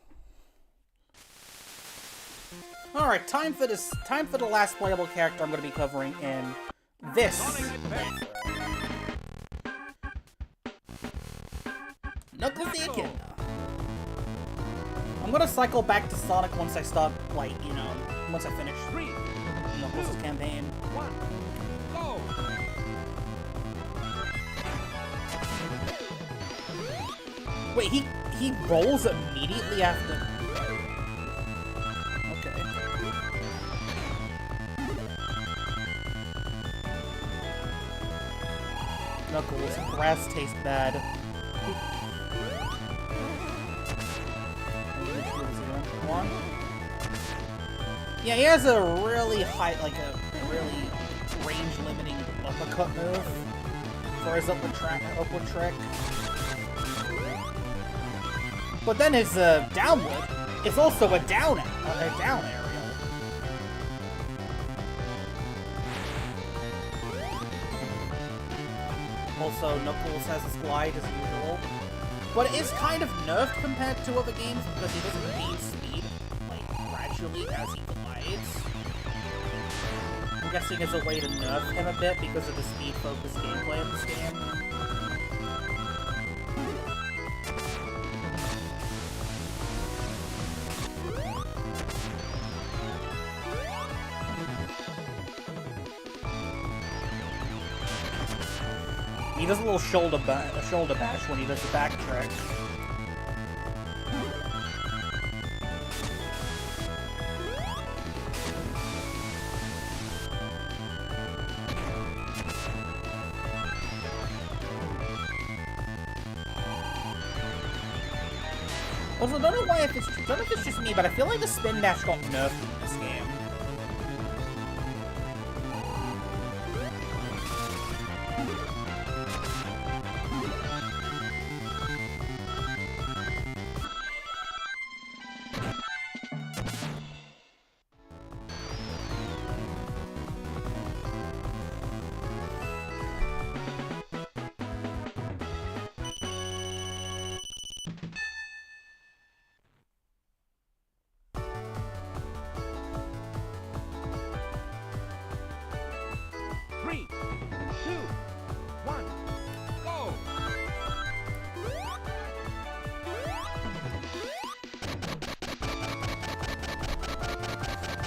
Alright, time for the last playable character I'm gonna be covering in this. Knuckles the Echidna. I'm gonna cycle back to Sonic once I stop, like, you know, once I finish 3, Knuckles' campaign. 1, go! Wait, he rolls immediately after. Okay. Knuckles, grass tastes bad. One. Yeah, he has a really high, like a really range-limiting uppercut move for his upward trick. But then his downward is also a down area. Also, Knuckles has his glide as usual, but it is kind of nerfed compared to other games because he doesn't gain speed like gradually as he glides. I'm guessing it's a way to nerf him a bit because of the speed-focused gameplay of this game. He does a little shoulder bash when he does the back trick. Also, I don't know if it's just me, but I feel like the spin dash got nerfed in this game.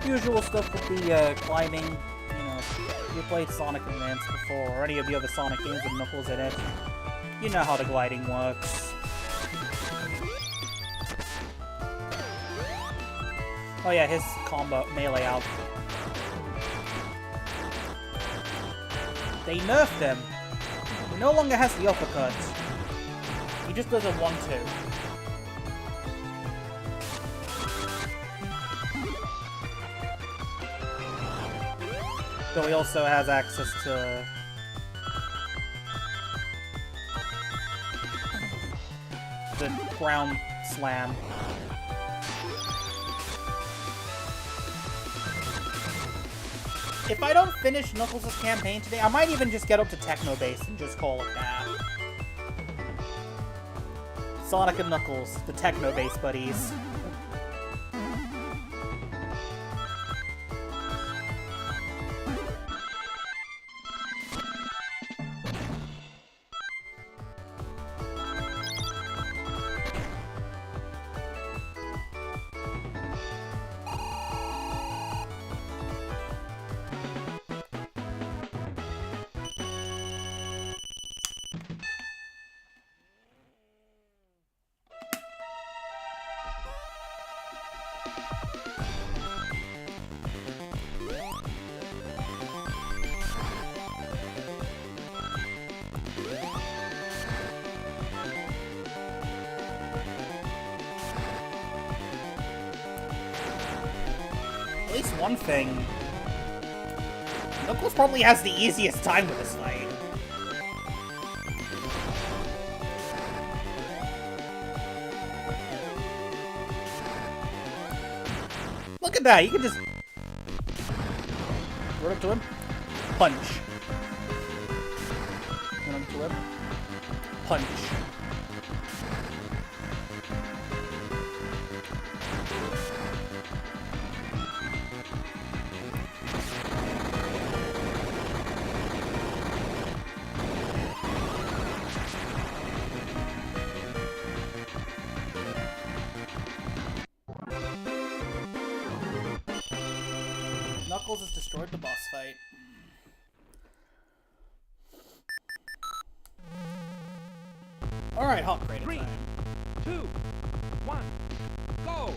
Usual stuff with the climbing. You know, you played Sonic Advance before, or any of the other Sonic games with Knuckles in it. You know how the gliding works. Oh yeah, his combo melee out. They nerfed him. He no longer has the uppercut. He just does a 1-2. Though he also has access to... the ground slam. If I don't finish Knuckles' campaign today, I might even just get up to Techno Base and just call it that. Sonic and Knuckles, the Techno Base buddies. At least one thing. Knuckles probably has the easiest time with this fight. Look at that, you can just... run up to him. Punch. Run up to him. Punch. Knuckles has destroyed the boss fight. Alright, Hot Crate 3, time. 2, 1, go!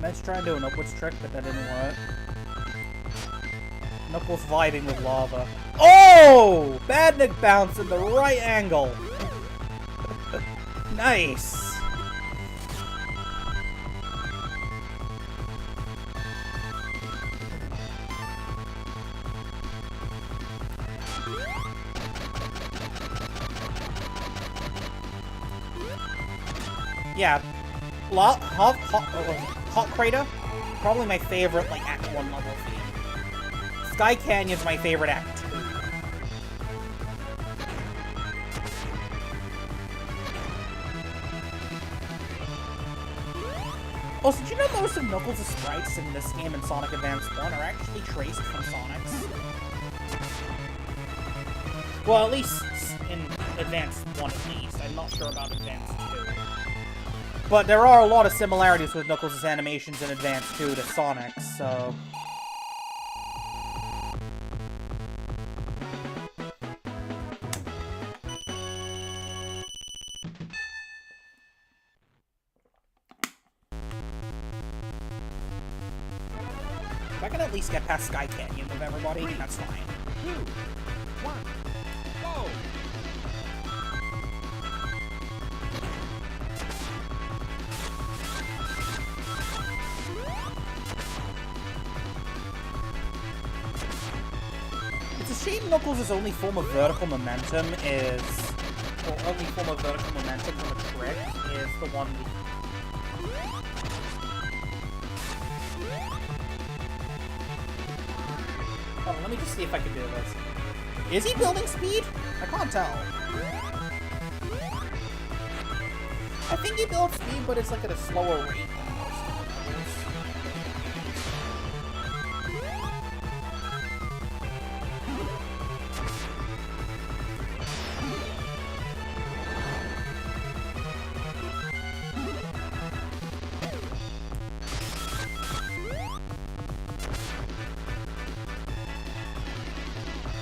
Let's try and do an upwards trick, but that didn't work. Knuckles vibing with lava. Oh! Badnik bounce in the right angle. Nice. Yeah. Hot Crater, probably my favorite, like, Act 1 level theme. Sky Canyon's my favorite Act 2. Also, did you know most of Knuckles' sprites in this game and Sonic Advance 1 are actually traced from Sonic's? Well, at least in Advance 1 at least. I'm not sure about Advance 2. But there are a lot of similarities with Knuckles' animations in Advance 2 to Sonic's, so... If I can at least get past Sky Canyon with everybody, that's fine. 2, 1, go! It's a shame Knuckles' only form of vertical momentum is... or only form of vertical momentum from a trick is the one we... Hold on, let me just see if I can do this. Is he building speed? I can't tell. I think he builds speed, but it's like at a slower rate.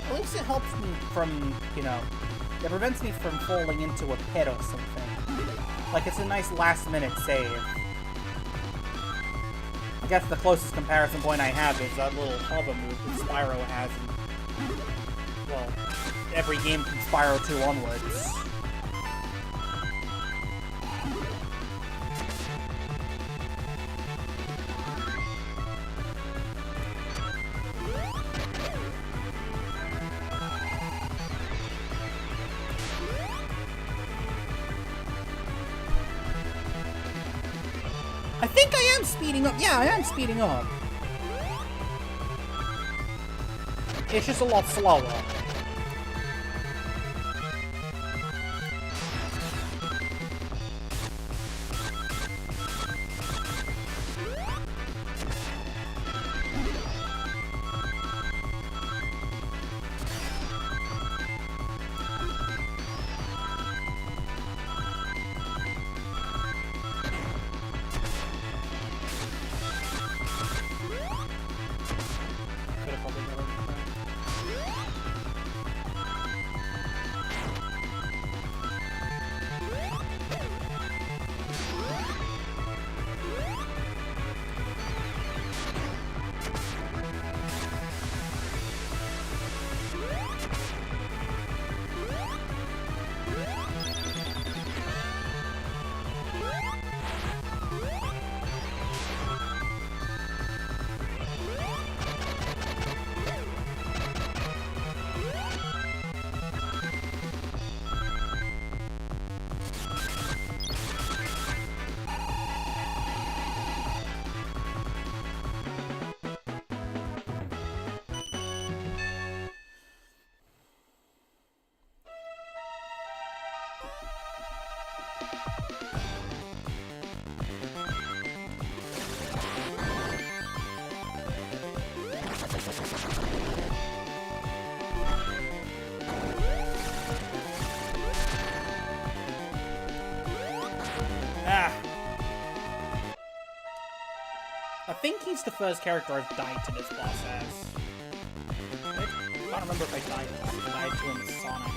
At least it helps me from, you know, it prevents me from falling into a pit or something. Like, it's a nice last-minute save. I guess the closest comparison point I have is that little hover move that Spyro has in, well, every game from Spyro 2 onwards. I think I am speeding up. Yeah, I am speeding up. It's just a lot slower. I think he's the first character I've died to this boss as. I can't remember if I died to him as Sonic.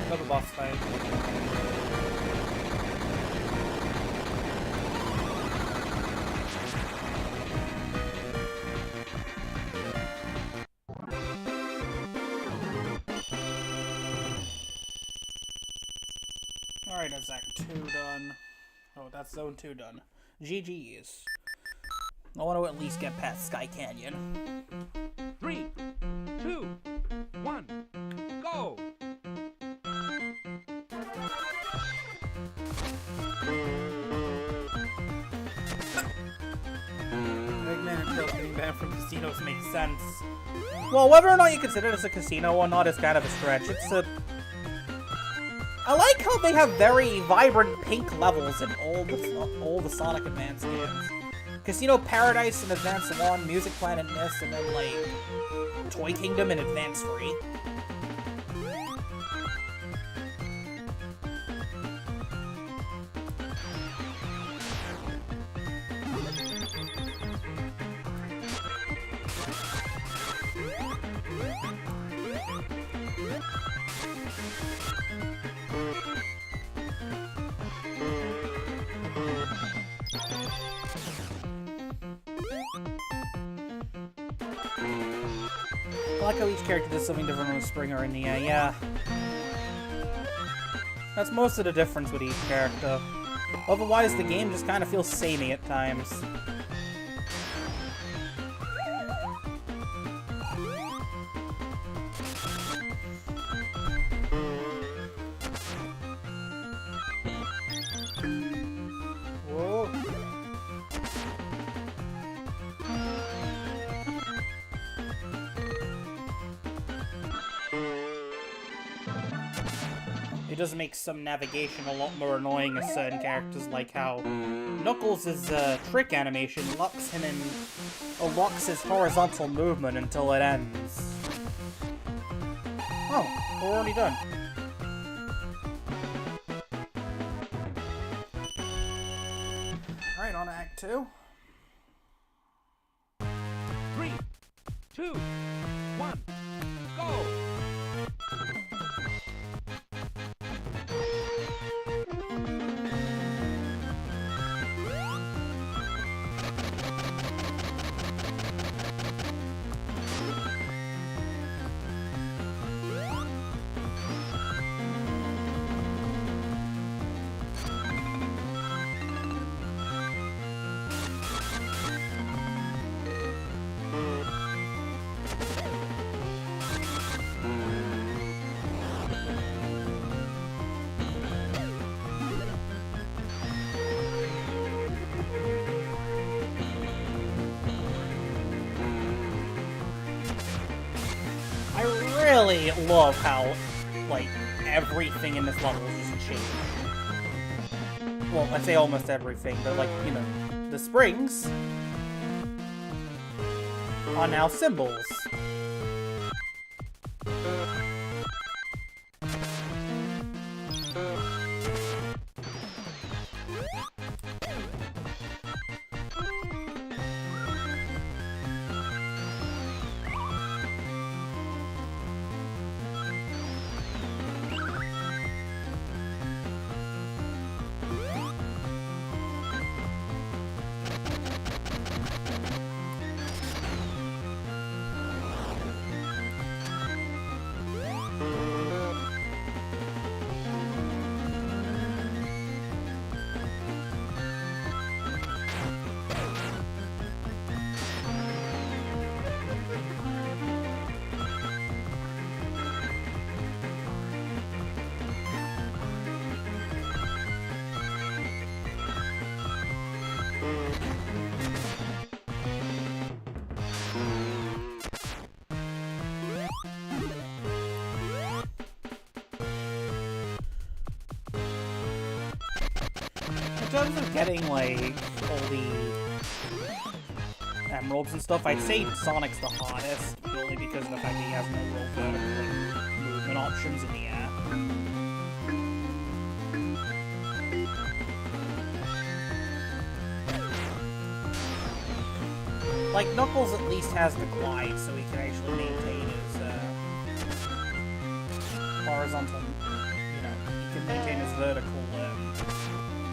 Another boss fight. Alright, that's Act 2 done. Oh, that's Zone 2 done. GG's. I want to at least get past Sky Canyon. 3, 2, 1, go! Eggman and Tails getting banned from casinos makes sense. Well, whether or not you consider this a casino or not is kind of a stretch. I like how they have very vibrant pink levels in all the Sonic Advance games. Casino Paradise in Advance 1, Music Planet Miss, and then, like, Toy Kingdom in Advance 3. like how each character does something different on the spring or in the air, yeah. That's most of the difference with each character. Otherwise, the game just kind of feels samey at times. Whoa. It does make some navigation a lot more annoying as certain characters, like how Knuckles' trick animation locks his horizontal movement until it ends. Oh, we're already done. Alright, on to Act 2. 3, 2, 1, go! I really love how, like, everything in this level is just changed. Well, I'd say almost everything, but, like, you know, the springs are now symbols. In terms of getting, like, all the emeralds and stuff, I'd say Sonic's the hardest, purely because of the fact that he has no real vertical movement options in the air. Like, Knuckles at least has the glide, so he can actually maintain his, horizontal, you know, he can maintain his vertical,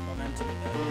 momentum there.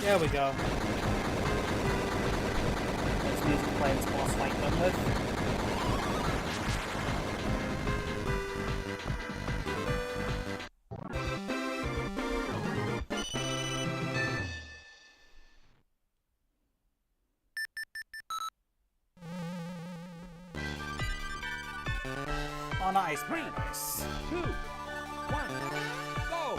There we go. This music playing boss fight done with. Oh, nice, very nice. 2, 1, go!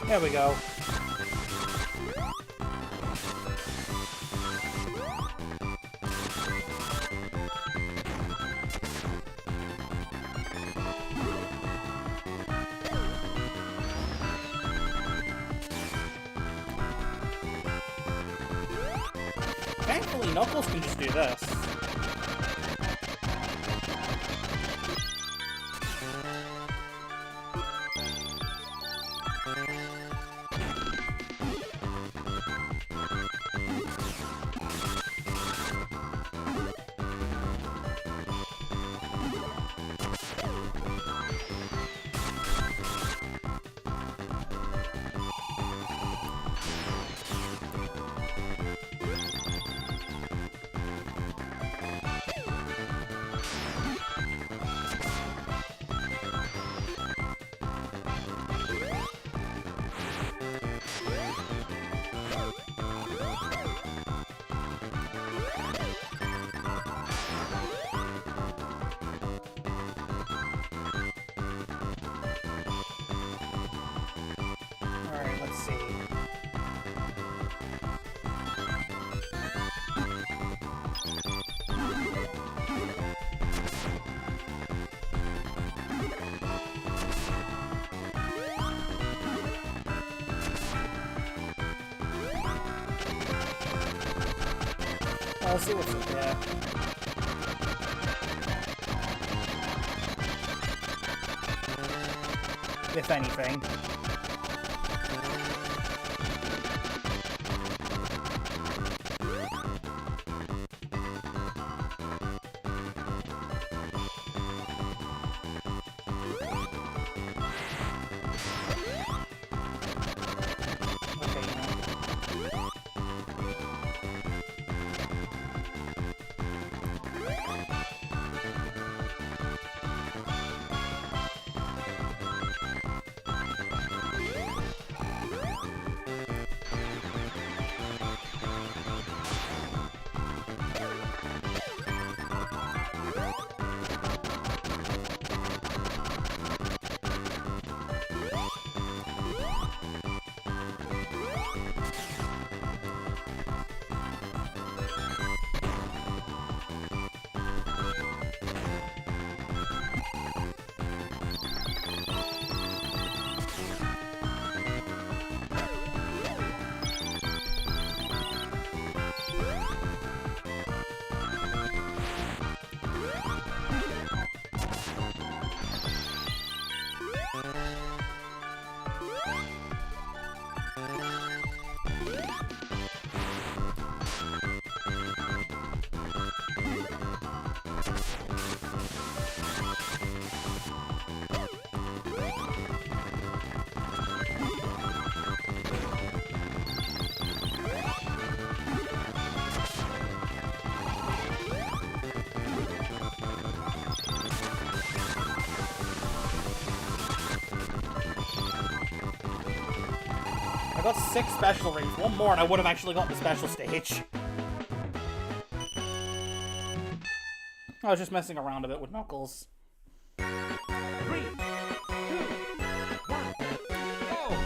There we go. Thankfully, Knuckles can just do this. Alright, let's see. I'll see what's up there. If anything. I got 6 special rings. One more and I would have actually got the special stage. I was just messing around a bit with Knuckles. 3, 2, 1, go!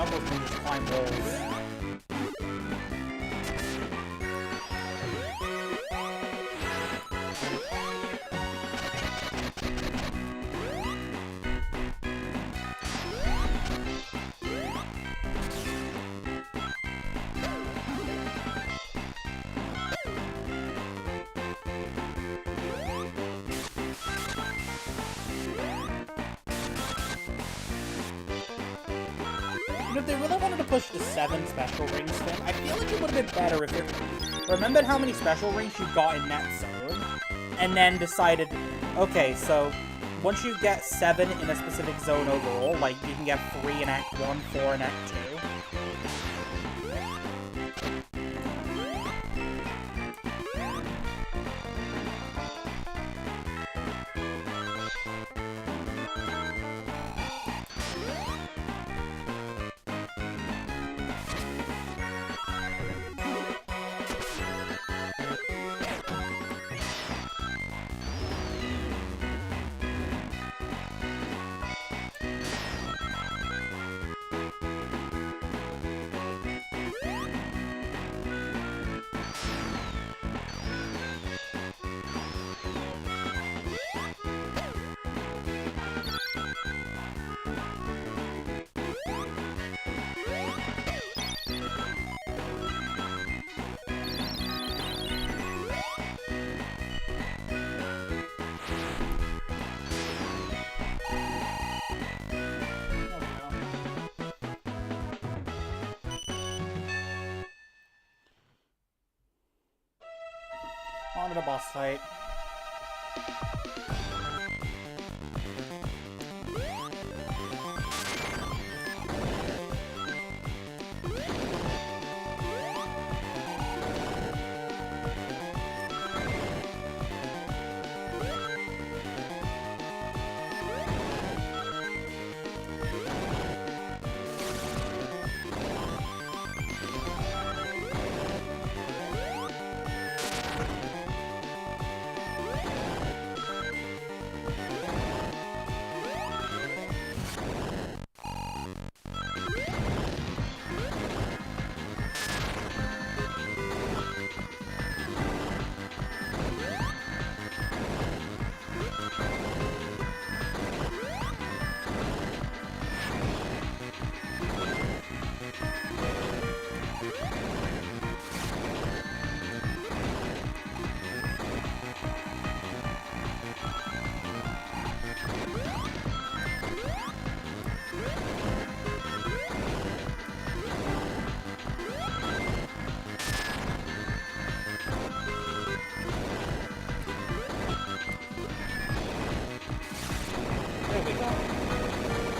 Knuckles can just climb walls. If they really wanted to push the 7 special rings thing, I feel like it would have been better if it remembered how many special rings you got in that zone, and then decided, okay, so once you get 7 in a specific zone overall, like you can get 3 in Act 1, 4 in Act 2. On to the boss fight.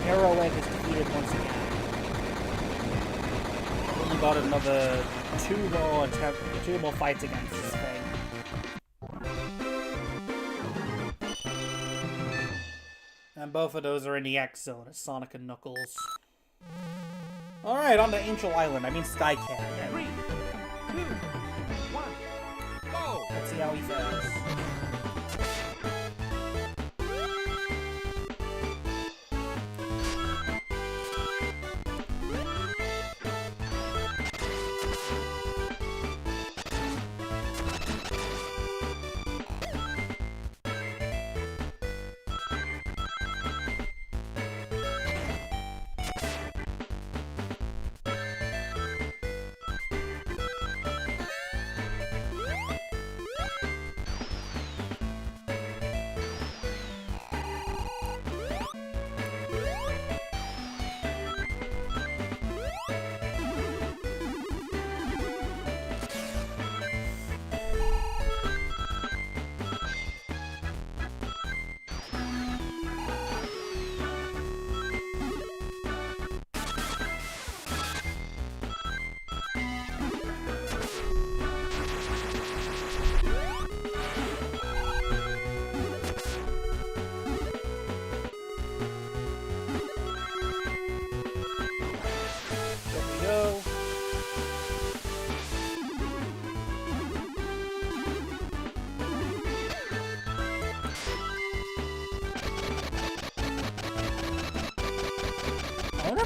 Arrowhead is defeated once again. Only got another 2 more fights against this thing. And both of those are in the X Zone, it's Sonic and Knuckles. Alright, on to Angel Island, I mean Sky Canyon. 3, 2, 1, go! Let's see how he fares.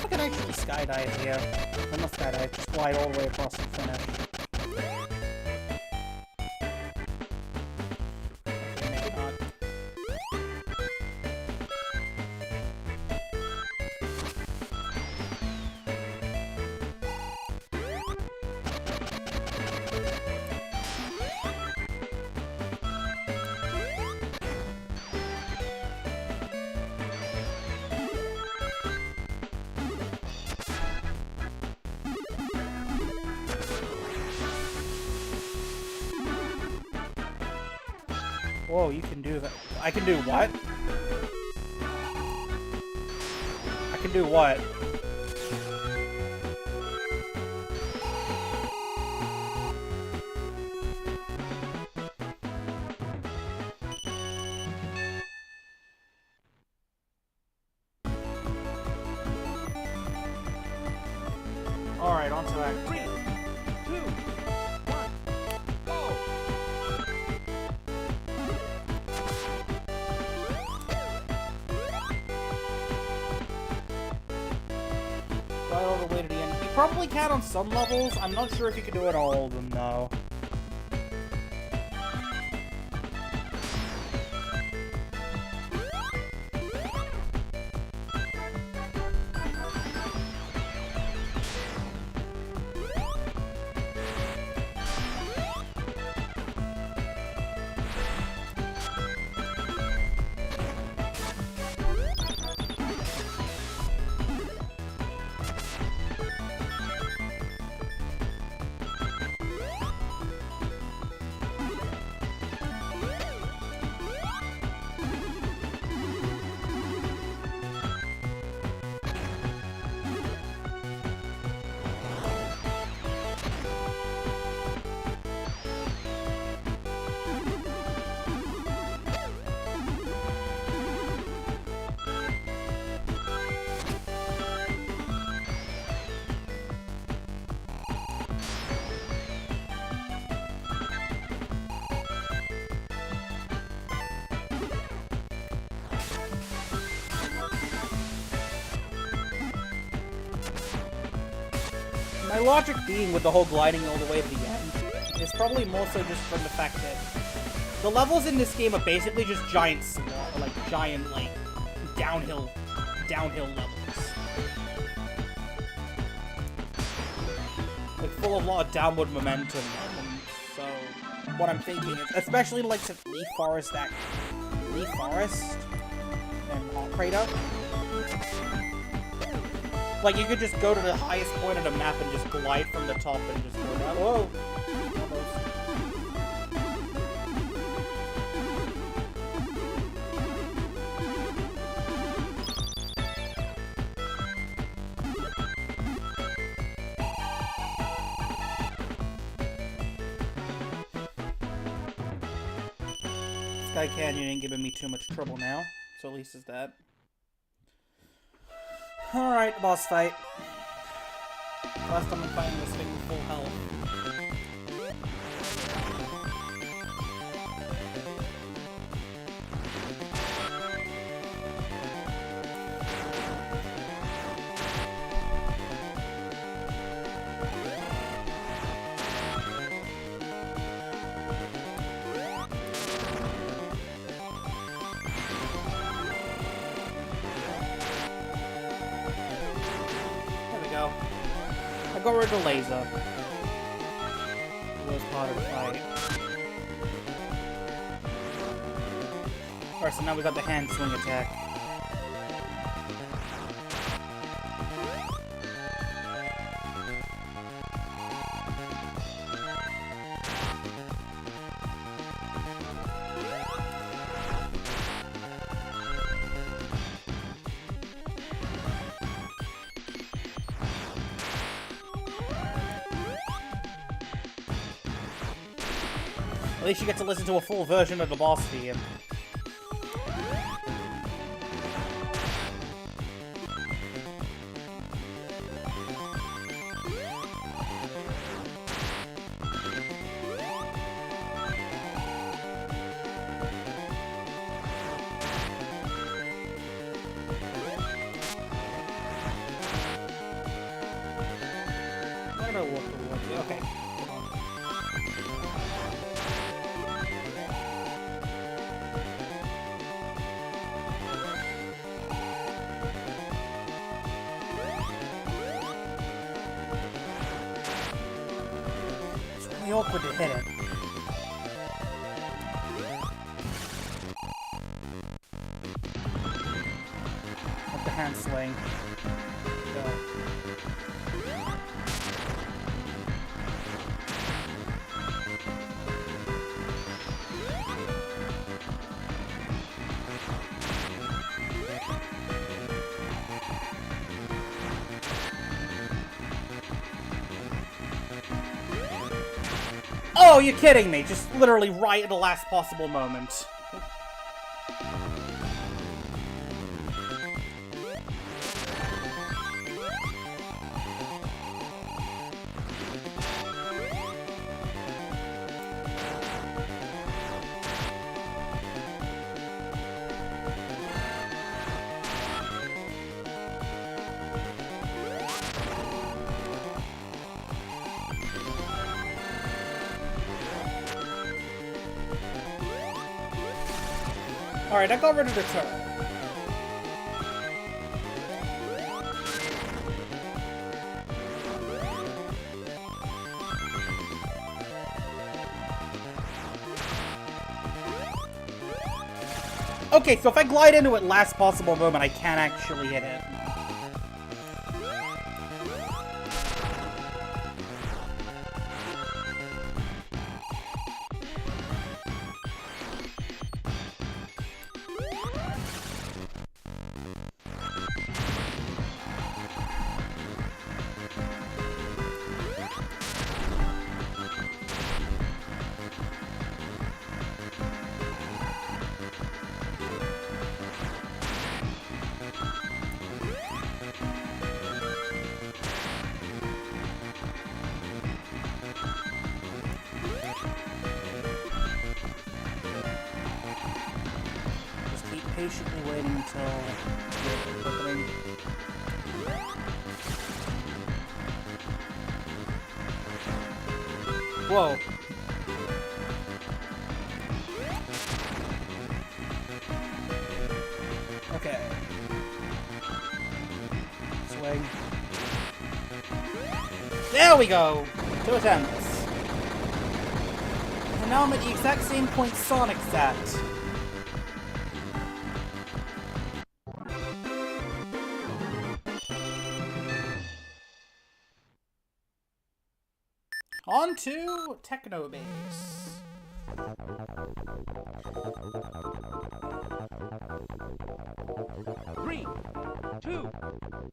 if I can actually skydive here. I'm not skydive, just glide all the way across the finish. Maybe not. Whoa, you can do that. I can do what? I can do what? Alright, on to Act 3, 2, 1, go! Right all the way to the end. You probably can on some levels. I'm not sure if you can do it on all of them, though. My logic being with the whole gliding all the way to the end is probably more so just from the fact that the levels in this game are basically just giant downhill levels. Like full of a lot of downward momentum. So what I'm thinking is, especially like Leaf Forest and Hot Crater. Like, you could just go to the highest point of the map and just glide from the top and just go down. Whoa! Sky Canyon ain't giving me too much trouble now, so at least it's that. Alright, boss fight. Last time I'm fighting this thing with full health. I got rid of the laser. It was part of the fight. Alright, so now we got the hand swing attack. At least you get to listen to a full version of the boss theme. be awkward to hit it. With the hand sling. Go. Oh, you're kidding me! Just literally right at the last possible moment. Alright, I got rid of the turret. Okay, so if I glide into it last possible moment, I can actually hit it. Patiently waiting until the opening. Whoa. Okay. Swing. There we go! 2 attempts. And now I'm at the exact same point Sonic's at. On to Techno Base. 3, 2,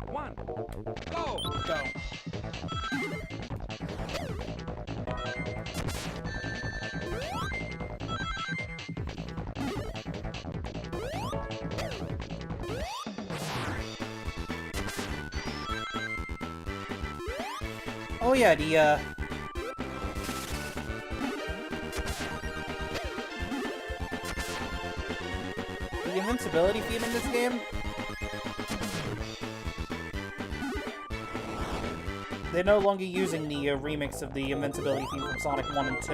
1, go! Go. Oh yeah, the invincibility theme in this game. They're no longer using the remix of the invincibility theme from Sonic 1 and 2.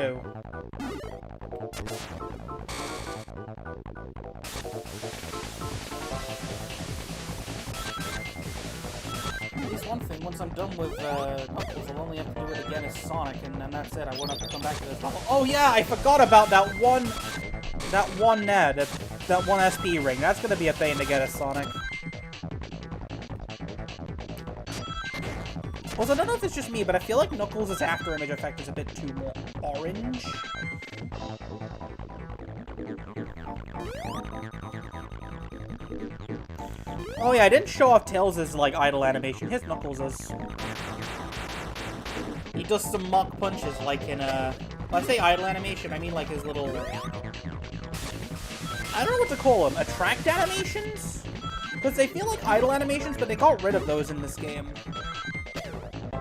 At least one thing, once I'm done with Knuckles, I'll only have to do it again as Sonic, and then that's it. I won't have to come back to this level. Oh yeah, I forgot about that one that one SP ring. That's gonna be a pain to get as Sonic. Also, I don't know if it's just me, but I feel like Knuckles' after image effect is a bit too more orange. Oh yeah, I didn't show off Tails' like idle animation. His Knuckles is. He does some mock punches like in when I say idle animation, I mean like his little I don't know what to call them. Attract animations? Because they feel like idle animations, but they got rid of those in this game.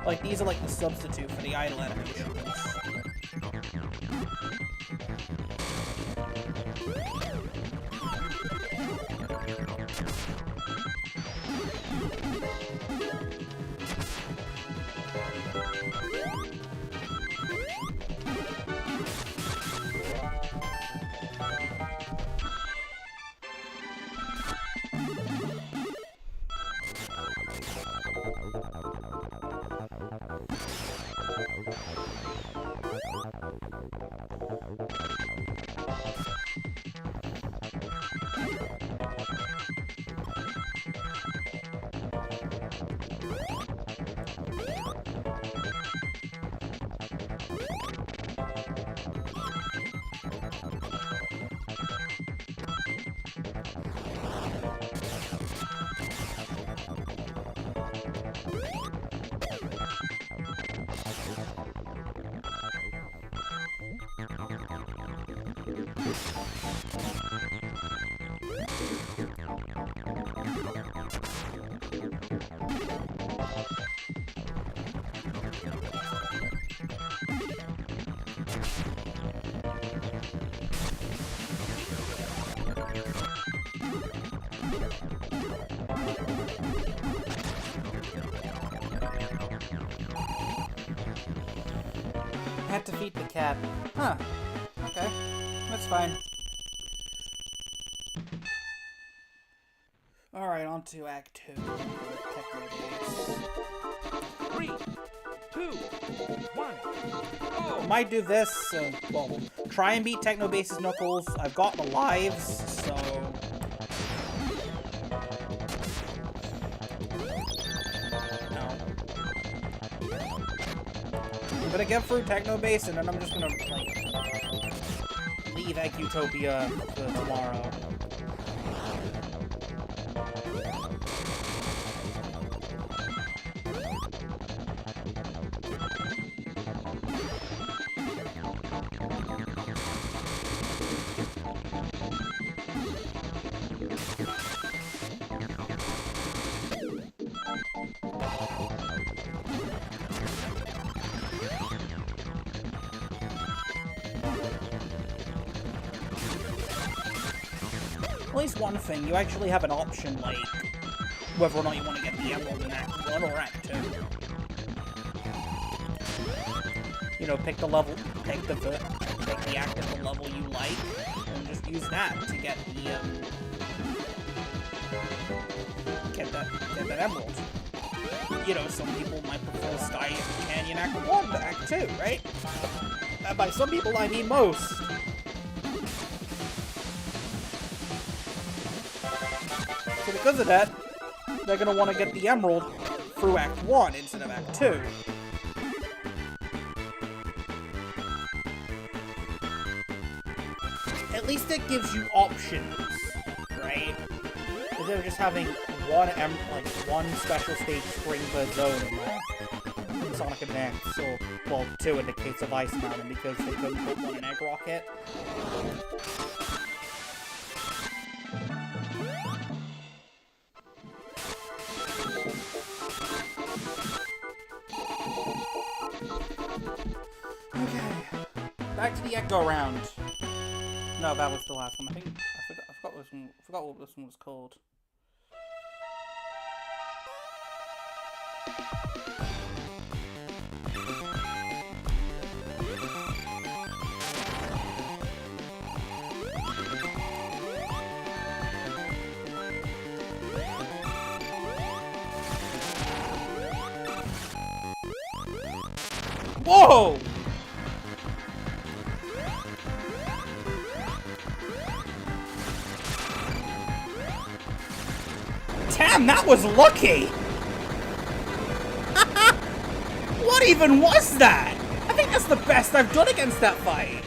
Like, these are like the substitute for the idle animations. Can't defeat the cat. Huh. Okay. That's fine. Alright, on to Act 2. Techno Base. 3, 2, 1, I go! might do this, well, try and beat Techno Base's Knuckles. I've got the lives, so... No. I'm gonna get through Techno Base, and then I'm just gonna, like, leave Egg Utopia for tomorrow. At least one thing, you actually have an option, like, whether or not you want to get the Emerald in Act 1 or Act 2. You know, pick the level, pick the act at the level you like, and just use that to get the, get that Emerald. You know, some people might prefer Sky Canyon Act 1 to Act 2, right? And by some people, I mean most. So because of that, they're gonna want to get the Emerald through Act 1 instead of Act 2. At least it gives you options, right? Instead of just having one special stage Springbird Zone in Sonic Advance, or, well, 2 in the case of Ice Mountain, because they couldn't put one in Egg Rocket. Okay, back to the Echo Round. No, that was the last one. I forgot what this one was called. Whoa! Damn, that was lucky! What even was that? I think that's the best I've done against that fight.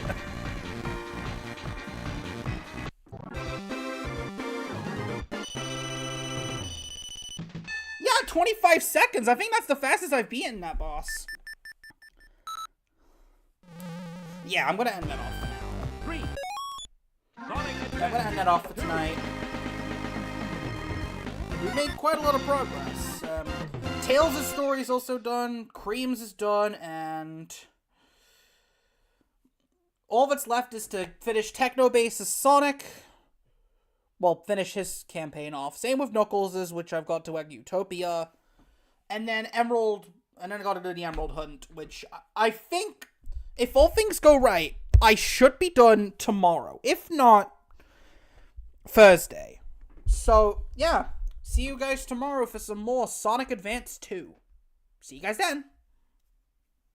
Yeah, 25 seconds. I think that's the fastest I've beaten that boss. Yeah, I'm gonna end that off for now. 3. I'm gonna end that off for tonight. We made quite a lot of progress. Tails' story is also done, Cream's is done, and all that's left is to finish Techno Base's Sonic. Well, finish his campaign off. Same with Knuckles', which I've got to Egg Utopia. And then Emerald, and then I gotta do the Emerald Hunt, which I think, if all things go right, I should be done tomorrow. If not, Thursday. So, yeah. See you guys tomorrow for some more Sonic Advance 2. See you guys then.